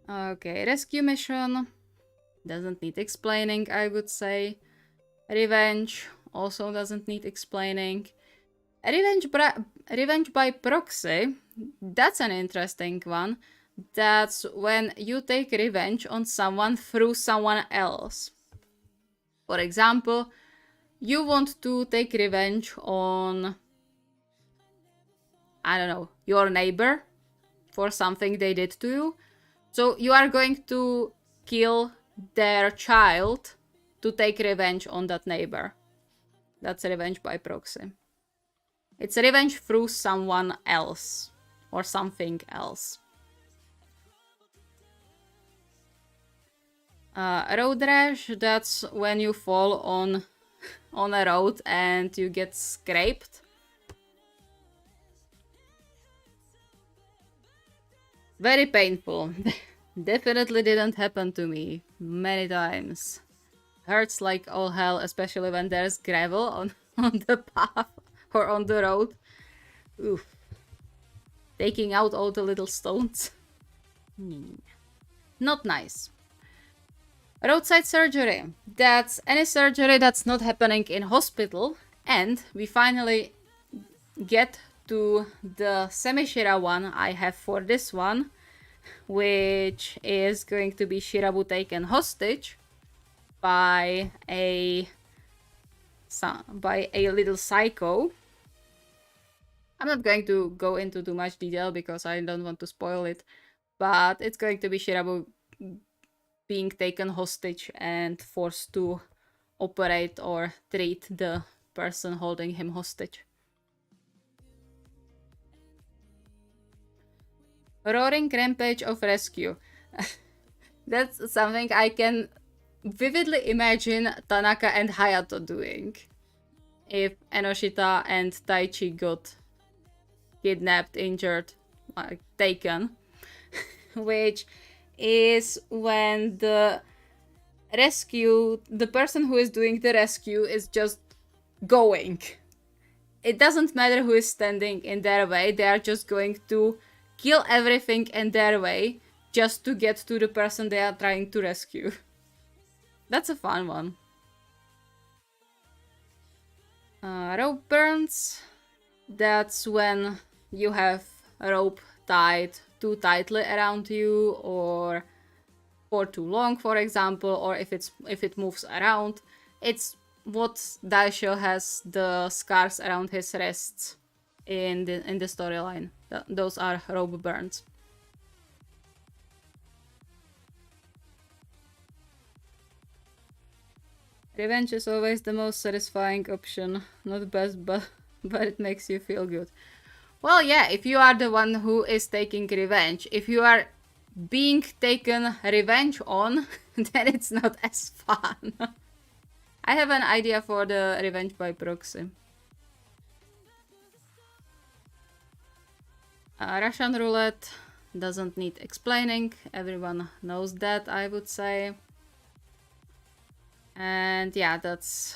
Okay, rescue mission doesn't need explaining, I would say. Revenge also doesn't need explaining. Revenge by proxy, that's an interesting one. That's when you take revenge on someone through someone else. For example, you want to take revenge on, I don't know, your neighbor for something they did to you. So you are going to kill their child to take revenge on that neighbor. That's revenge by proxy. It's revenge through someone else or something else. Road rash, that's when you fall on a road and you get scraped. Very painful. Definitely didn't happen to me many times. Hurts like all hell, especially when there's gravel on the path or on the road. Oof. Taking out all the little stones. Not nice. Roadside surgery. That's any surgery that's not happening in hospital. And we finally get to the Semishira one I have for this one, which is going to be Shirabu taken hostage by a little psycho. I'm not going to go into too much detail because I don't want to spoil it, but it's going to be Shirabu being taken hostage and forced to operate or treat the person holding him hostage. Roaring rampage of rescue. That's something I can vividly imagine Tanaka and Hayato doing if Enoshita and Taichi got kidnapped, injured, taken. Which is when the person who is doing the rescue is just going. It doesn't matter who is standing in their way, they are just going to kill everything in their way just to get to the person they are trying to rescue. That's a fun one. Rope burns. That's when you have a rope tied too tightly around you, or for too long, for example, or if it moves around. It's what Daisho has the scars around his wrists in the storyline. Those are rope burns. Revenge is always the most satisfying option. Not the best, but it makes you feel good. Well, yeah, if you are the one who is taking revenge, if you are being taken revenge on, then it's not as fun. I have an idea for the revenge by proxy. Russian roulette doesn't need explaining. Everyone knows that, I would say. And yeah, that's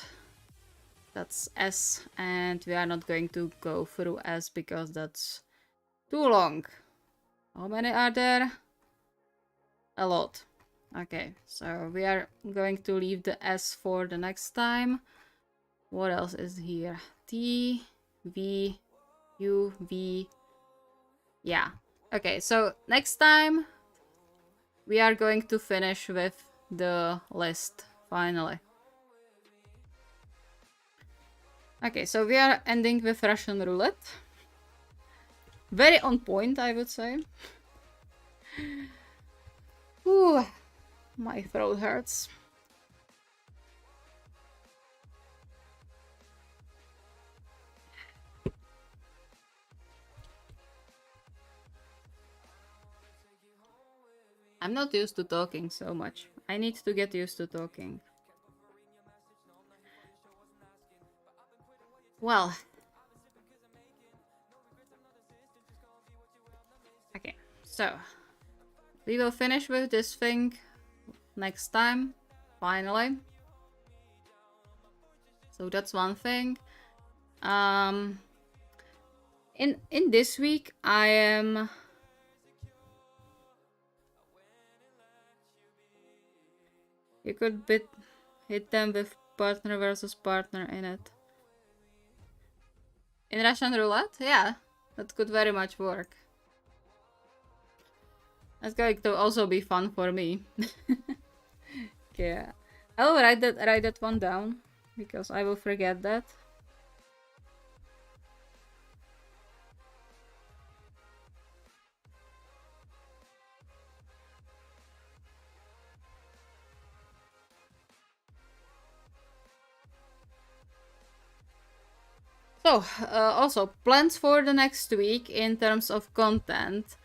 S, and we are not going to go through S because that's too long. How many are there? A lot. Okay, so we are going to leave the S for the next time. What else is here? T, V, U, V. Yeah. Okay, so next time we are going to finish with the list, finally. Okay, so we are ending with Russian roulette. Very on point, I would say. Ooh, my throat hurts. I'm not used to talking so much. I need to get used to talking. Well. Okay, so we will finish with this thing next time, finally. So that's one thing. In this week I am you could hit them with partner versus partner in it. In Russian roulette? Yeah, that could very much work. That's going to also be fun for me. Yeah, I'll write that one down because I will forget that. So, also, plans for the next week in terms of content.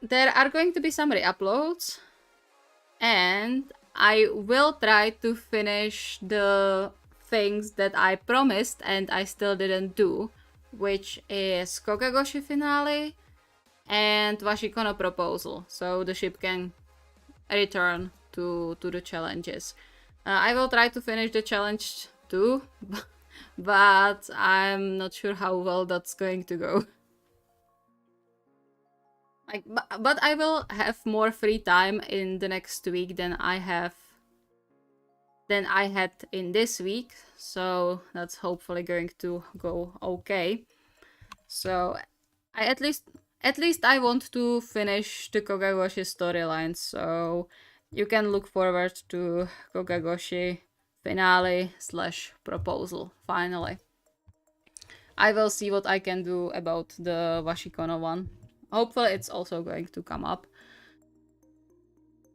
There are going to be some re-uploads, and I will try to finish the things that I promised and I still didn't do, which is Kokagoshi finale and Washikono proposal, so the ship can return to the challenges. I will try to finish the challenge too, but I'm not sure how well that's going to go. Like, but I will have more free time in the next week than I had in this week, so that's hopefully going to go okay. So I at least I want to finish the Kogagoshi storyline, so you can look forward to Kogagoshi finale / proposal finally. I will see what I can do about the Washikono one. Hopefully it's also going to come up.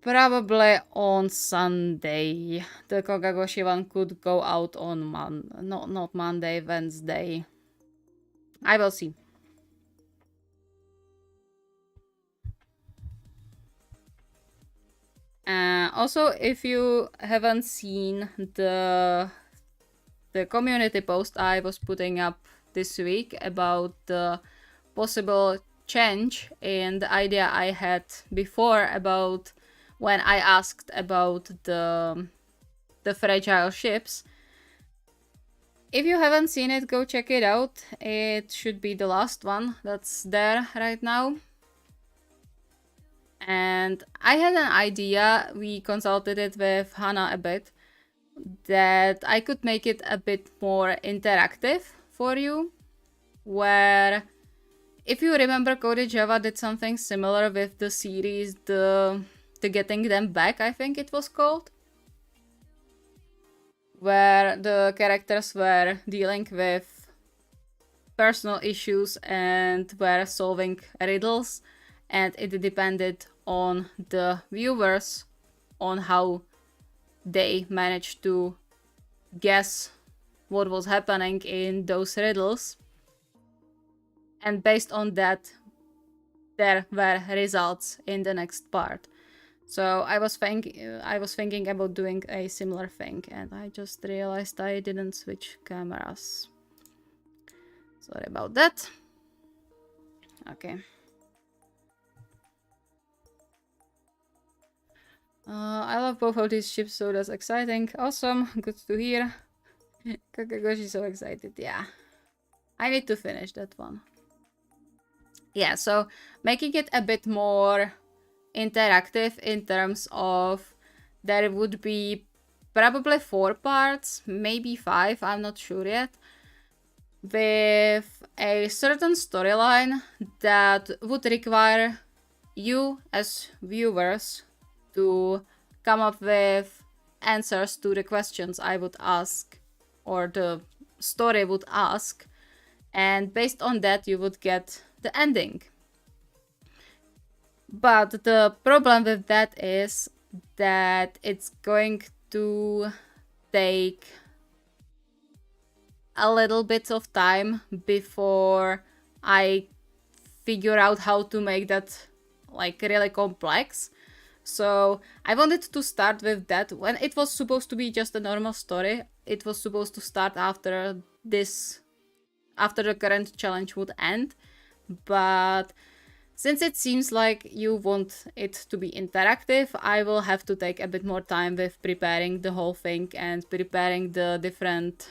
Probably on Sunday. The Kogagoshi one could go out on not Monday, Wednesday. I will see. Also, if you haven't seen the community post I was putting up this week about the possible change in the idea I had before about when I asked about the fragile ships. If you haven't seen it, go check it out. It should be the last one that's there right now. And I had an idea, we consulted it with Hannah a bit, that I could make it a bit more interactive for you, where, if you remember, Code Java did something similar with the series, the Getting Them Back, I think it was called, where the characters were dealing with personal issues and were solving riddles, and it depended on the viewers on how they managed to guess what was happening in those riddles. And based on that, there were results in the next part. So I was thinking about doing a similar thing, and I just realized I didn't switch cameras. Sorry about that. Okay. I love both of these ships, so that's exciting. Awesome, good to hear. Kakagoshi so excited, yeah. I need to finish that one. Yeah, so making it a bit more interactive in terms of there would be probably 4 parts, maybe 5, I'm not sure yet, with a certain storyline that would require you as viewers to come up with answers to the questions I would ask or the story would ask, and based on that you would get the ending. But the problem with that is that it's going to take a little bit of time before I figure out how to make that like really complex. So I wanted to start with that when it was supposed to be just a normal story. It was supposed to start after the current challenge would end. But since it seems like you want it to be interactive, I will have to take a bit more time with preparing the whole thing and preparing the different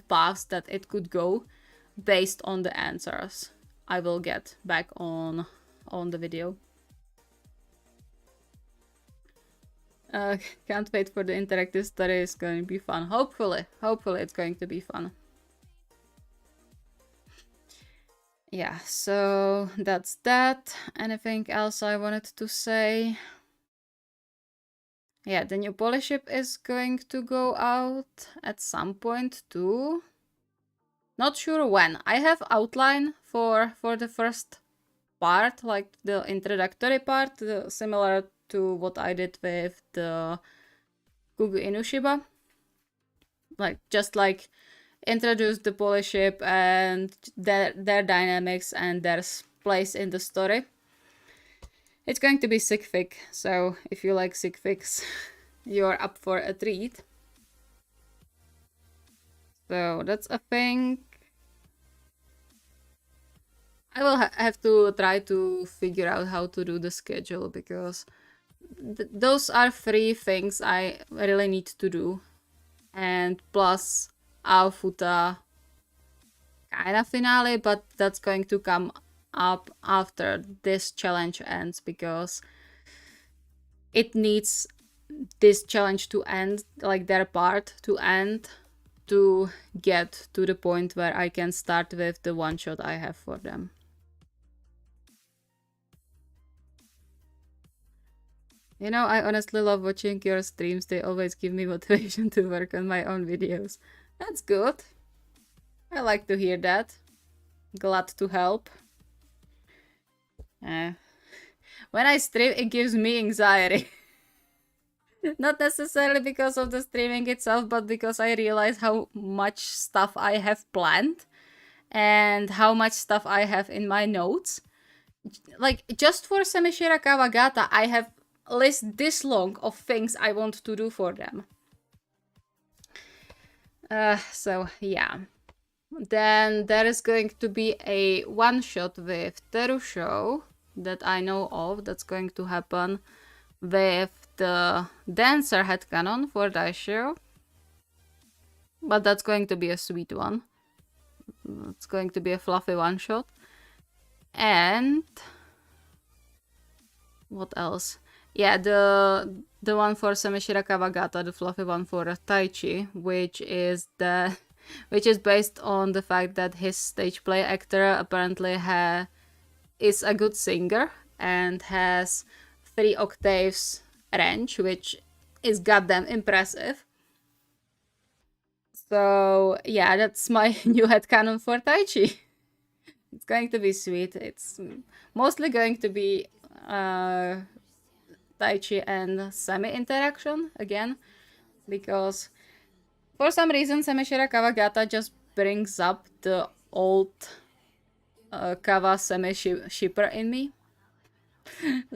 paths that it could go based on the answers I will get back on the video. Can't wait for the interactive story. It's going to be fun. Hopefully it's going to be fun. Yeah, so that's that. Anything else I wanted to say? Yeah, the new poly ship is going to go out at some point too. Not sure when. I have outline for the first part, like the introductory part, similar to what I did with the Gugu Inushiba. Just introduce the poly ship and their dynamics and their place in the story. It's going to be sick fic, so if you like sick fics, you're up for a treat. So that's a thing. I will have to try to figure out how to do the schedule, because those are 3 things I really need to do. And plus Aofuta kind of finale, but that's going to come up after this challenge ends, because it needs this challenge to end, like their part to end, to get to the point where I can start with the one shot I have for them. You know, I honestly love watching your streams. They always give me motivation to work on my own videos. That's good. I like to hear that. Glad to help. When I stream, it gives me anxiety. Not necessarily because of the streaming itself, but because I realize how much stuff I have planned and how much stuff I have in my notes. Like, just for Semishira Kawagata, I have a list this long of things I want to do for them. So, yeah. Then there is going to be a one-shot with Terusho that I know of. That's going to happen with the Dancer headcanon for Daishiro. But that's going to be a sweet one. It's going to be a fluffy one-shot. And what else? Yeah, the one for Semishira Kawagata, the fluffy one for Taichi, which is based on the fact that his stage play actor apparently is a good singer and has 3 octaves range, which is goddamn impressive. So yeah, that's my new headcanon for Taichi. It's going to be sweet. It's mostly going to be Taichi and Semi interaction again, because for some reason Semishira Kawagata just brings up the old Kawa Semi shipper in me.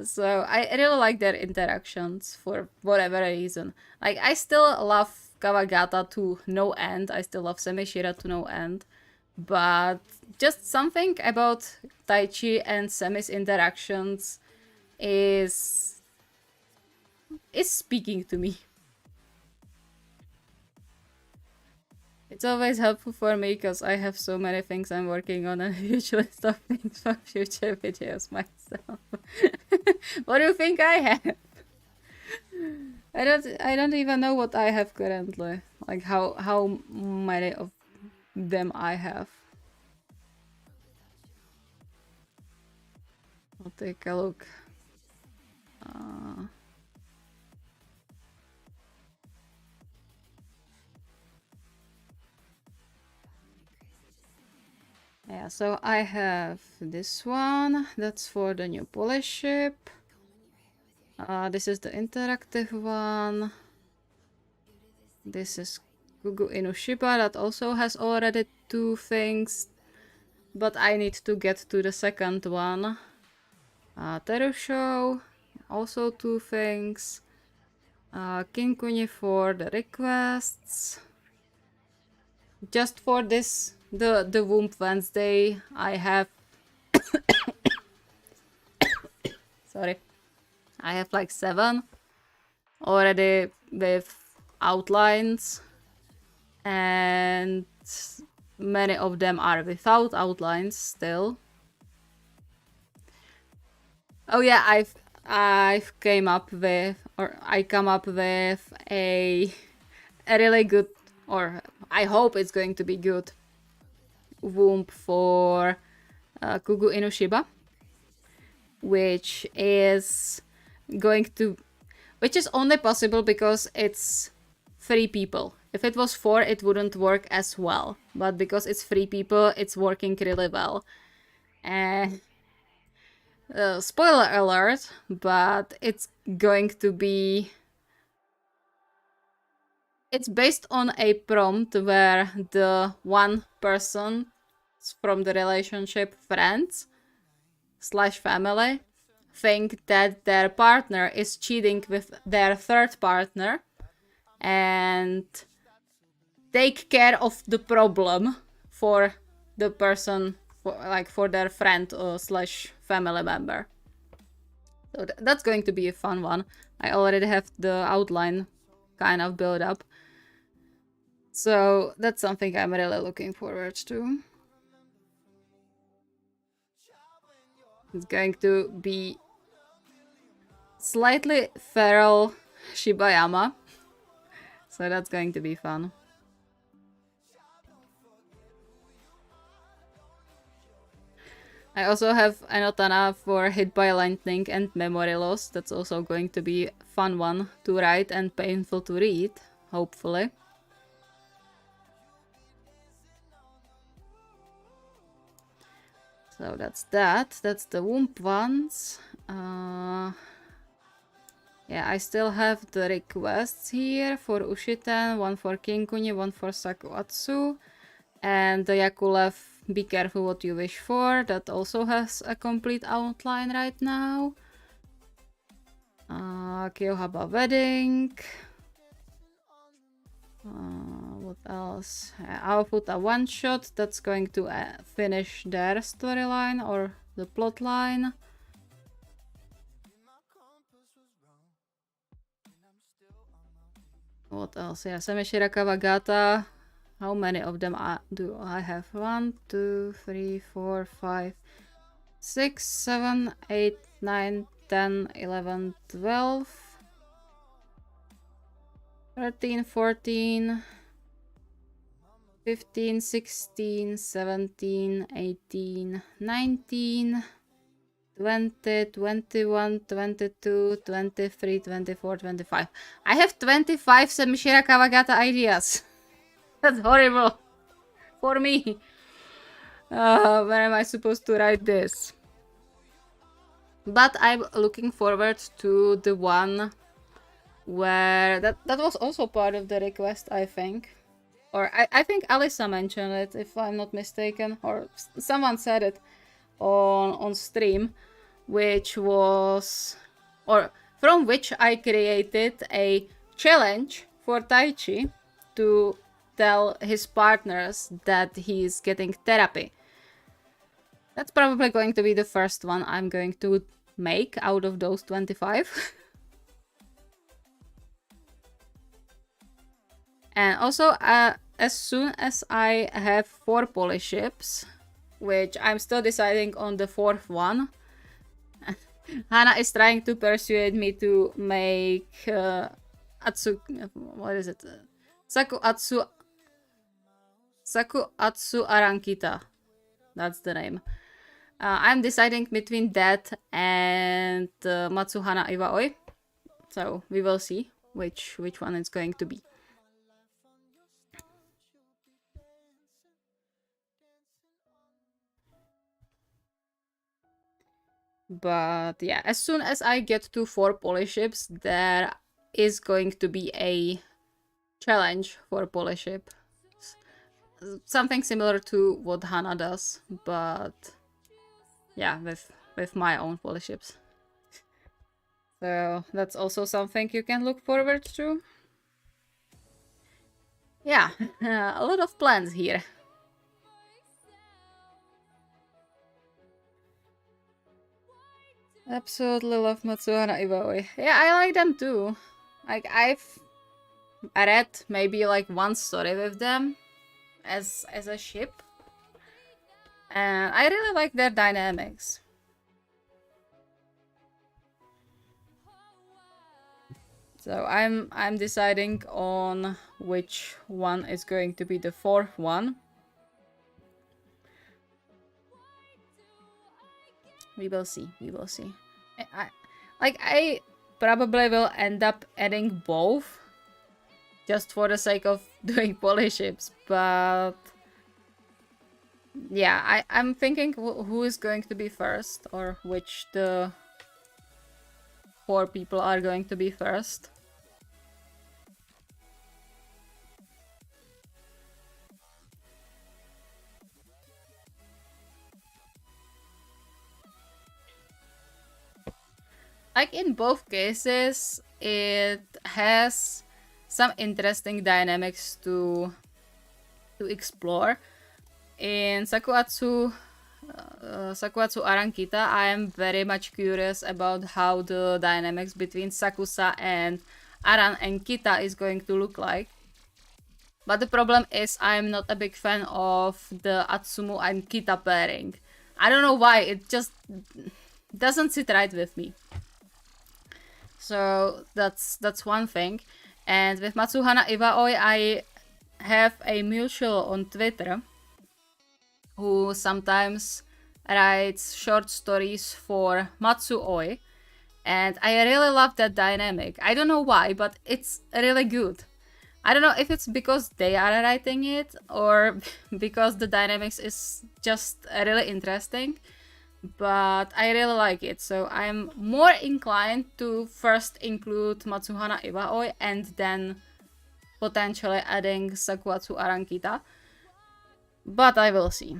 So I really like their interactions for whatever reason. Like, I still love Kawagata to no end. I still love Semishira to no end. But just something about Taichi and Semi's interactions is speaking to me. It's always helpful for me because I have so many things I'm working on and usually stop things for future videos myself. What do you think I have? I don't even know what I have currently. Like how many of them I have. I'll take a look. Yeah, so I have this one. That's for the new Polish ship. This is the interactive one. This is Gugu Inushiba that also has already 2 things. But I need to get to the second one. Terusho, also 2 things. Kinkuni for the requests. Just for this, the Womb Wednesday, I have... Sorry. I have like 7 already with outlines. And many of them are without outlines still. Oh yeah, I've come up with a really good, or I hope it's going to be good, womb for Kugu Inushiba, which is only possible because it's 3 people. If it was 4, it wouldn't work as well, but because it's 3 people, it's working really well. And spoiler alert, but it's going to be... It's based on a prompt where the one person from the relationship, friends / family, think that their partner is cheating with their 3rd partner and take care of the problem for the person, for their friend / family member. So that's going to be a fun one. I already have the outline kind of built up. So that's something I'm really looking forward to. It's going to be slightly feral Shibayama. So that's going to be fun. I also have Anotana for Hit by Lightning and Memory Loss. That's also going to be a fun one to write and painful to read, hopefully. So that's that. That's the womb ones. Yeah, I still have the requests here for Ushiten, one for Kinkuni, one for Sakuatsu. And the yakula, be careful what you wish for. That also has a complete outline right now. Kyohaba Wedding. What else? I'll put a one-shot that's going to finish their storyline or the plot line. What else? Yeah, Semishira Kawagata. How many of them do I have? 1, 2, 3, 4, 5, 6, 7, 8, 9, 10, 11, 12, 13, 14, 15, 16, 17, 18, 19, 20, 21, 22, 23, 24, 25. I have 25 Semishira Kawagata ideas. That's horrible for me. Where am I supposed to write this? But I'm looking forward to the one where that was also part of the request, I think. Or I think Alyssa mentioned it, if I'm not mistaken, or someone said it on stream, which was, or from which I created a challenge for Taichi to tell his partners that he's getting therapy. That's probably going to be the first one I'm going to make out of those 25. And also, as soon as I have 4 polish ships, which I'm still deciding on the 4th one, Hana is trying to persuade me to make what is it? Saku Atsu Arankita. That's the name. I'm deciding between that and Matsuhana Iwaoi. So we will see which one it's going to be. But yeah, as soon as I get to 4 polish ships, there is going to be a challenge for polish ship. Something similar to what Hana does, but yeah, with my own polish ships. So that's also something you can look forward to. Yeah, a lot of plans here. Absolutely love Matsuhana Iwaoi. Yeah, I like them too. Like, I've read maybe like one story with them as a ship. And I really like their dynamics. So I'm deciding on which one is going to be the 4th one. We will see. We will see. I probably will end up adding both just for the sake of doing polish ships, but yeah, I'm thinking who is going to be first, or which the 4 people are going to be first. Like, in both cases, it has some interesting dynamics to explore. In Sakuatsu Arankita, I am very much curious about how the dynamics between Sakusa and Aran and Kita is going to look like. But the problem is I'm not a big fan of the Atsumu and Kita pairing. I don't know why, it just doesn't sit right with me. So that's one thing. And with Matsuhana Iwaoi, I have a mutual on Twitter who sometimes writes short stories for Matsuoi, and I really love that dynamic. I don't know why, but it's really good. I don't know if it's because they are writing it or because the dynamics is just really interesting, but I really like it. So I'm more inclined to first include Matsuhana Iwaoi and then potentially adding Sakuatsu Arankita, but I will see.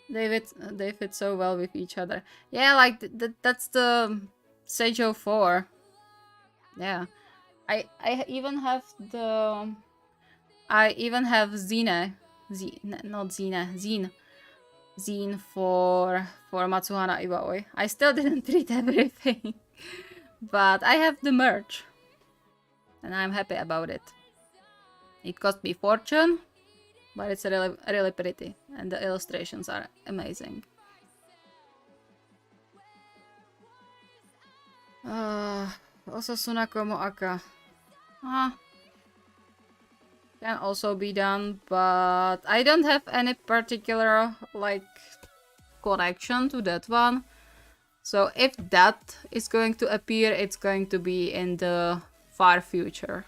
They fit so well with each other. Yeah, like that's the Seijo 4. Yeah, I even have the Zine, not Zine, Zine for Matsuhana Iwaoi. I still didn't read everything, but I have the merch, and I'm happy about it. It cost me fortune, but it's really pretty, and the illustrations are amazing. Also Sunakomo Aka. Can also be done, but I don't have any particular like connection to that one. So if that is going to appear, it's going to be in the far future.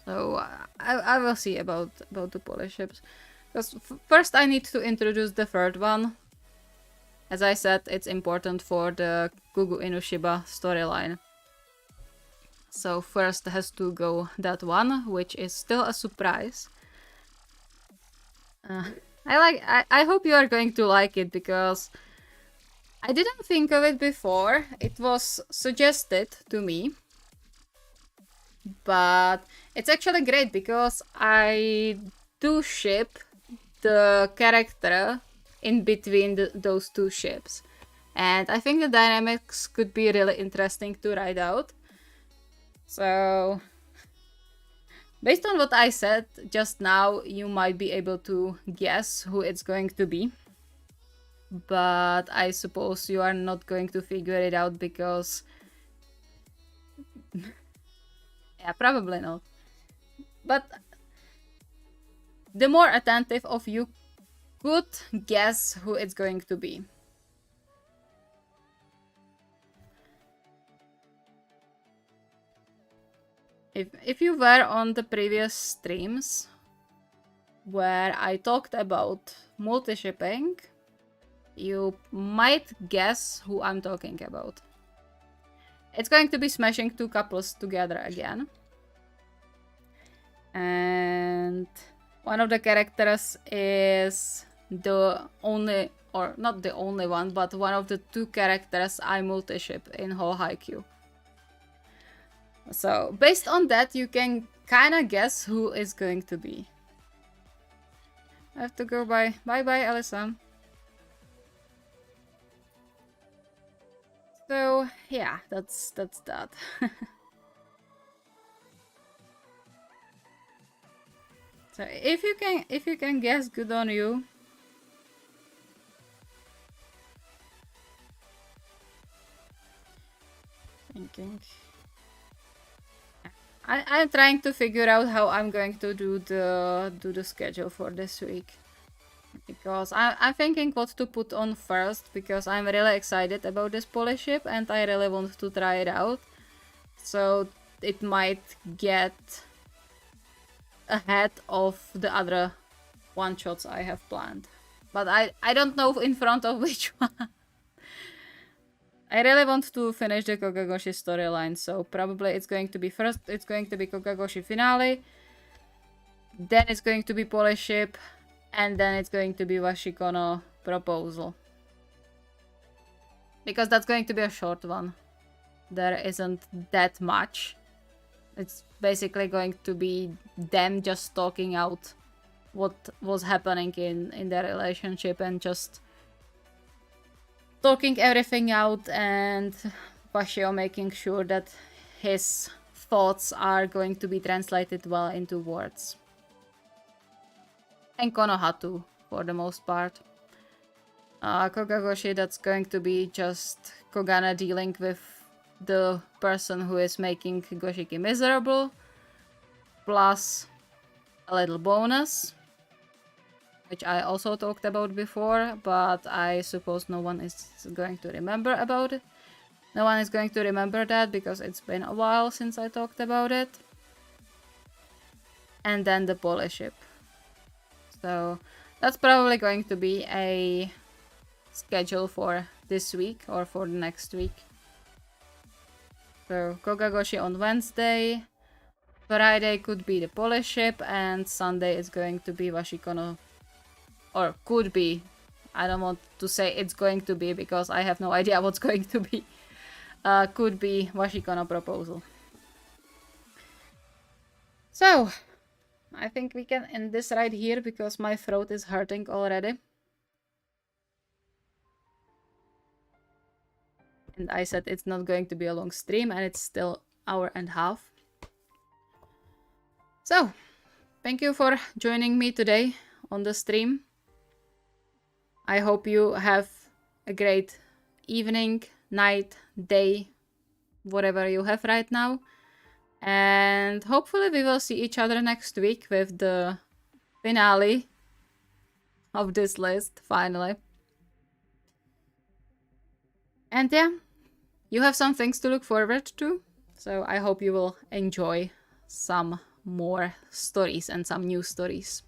So I will see about the polish ships. Because first I need to introduce the third one. As I said, it's important for the Gugu Inushiba storyline. So first has to go that one, which is still a surprise. I hope you are going to like it, because I didn't think of it before. It was suggested to me. But it's actually great because I do ship the character in between those two ships. And I think the dynamics could be really interesting to write out. So, based on what I said just now, you might be able to guess who it's going to be. But I suppose you are not going to figure it out because... yeah, probably not. But the more attentive of you could guess who it's going to be. If you were on the previous streams where I talked about multi-shipping, you might guess who I'm talking about. It's going to be smashing two couples together again. And one of the characters is the only, or not the only one, but one of the two characters I multi-ship in whole Haikyuu. So, based on that, you can kinda guess who is going to be. I have to go bye. Bye-bye, Alyssa. So, yeah, that's that. So, if you can guess, good on you. Thinking. I'm trying to figure out how I'm going to do the schedule for this week, because I'm thinking what to put on first, because I'm really excited about this polish ship and I really want to try it out. So it might get ahead of the other one-shots I have planned, but I don't know in front of which one. I really want to finish the Kogagoshi storyline, so probably it's going to be first, it's going to be Kogagoshi finale, then it's going to be polish ship, and then it's going to be Washikono proposal. Because that's going to be a short one. There isn't that much. It's basically going to be them just talking out what was happening in their relationship and just talking everything out, and Washio making sure that his thoughts are going to be translated well into words. And Konohatu, for the most part. Kogagoshi, that's going to be just Kogana dealing with the person who is making Goshiki miserable, plus a little bonus, which I also talked about before, but I suppose no one is going to remember about it. No one is going to remember that because it's been a while since I talked about it. And then the polish ship. So that's probably going to be a schedule for this week or for the next week. So Kogagoshi on Wednesday, Friday could be the polish ship, and Sunday is going to be Washikono. Or could be. I don't want to say it's going to be because I have no idea what's going to be. Could be Washikono proposal. So, I think we can end this right here because my throat is hurting already. And I said it's not going to be a long stream, and it's still an hour and a half. So, thank you for joining me today on the stream. I hope you have a great evening, night, day, whatever you have right now. And hopefully we will see each other next week with the finale of this list, finally. And yeah, you have some things to look forward to, so I hope you will enjoy some more stories and some new stories.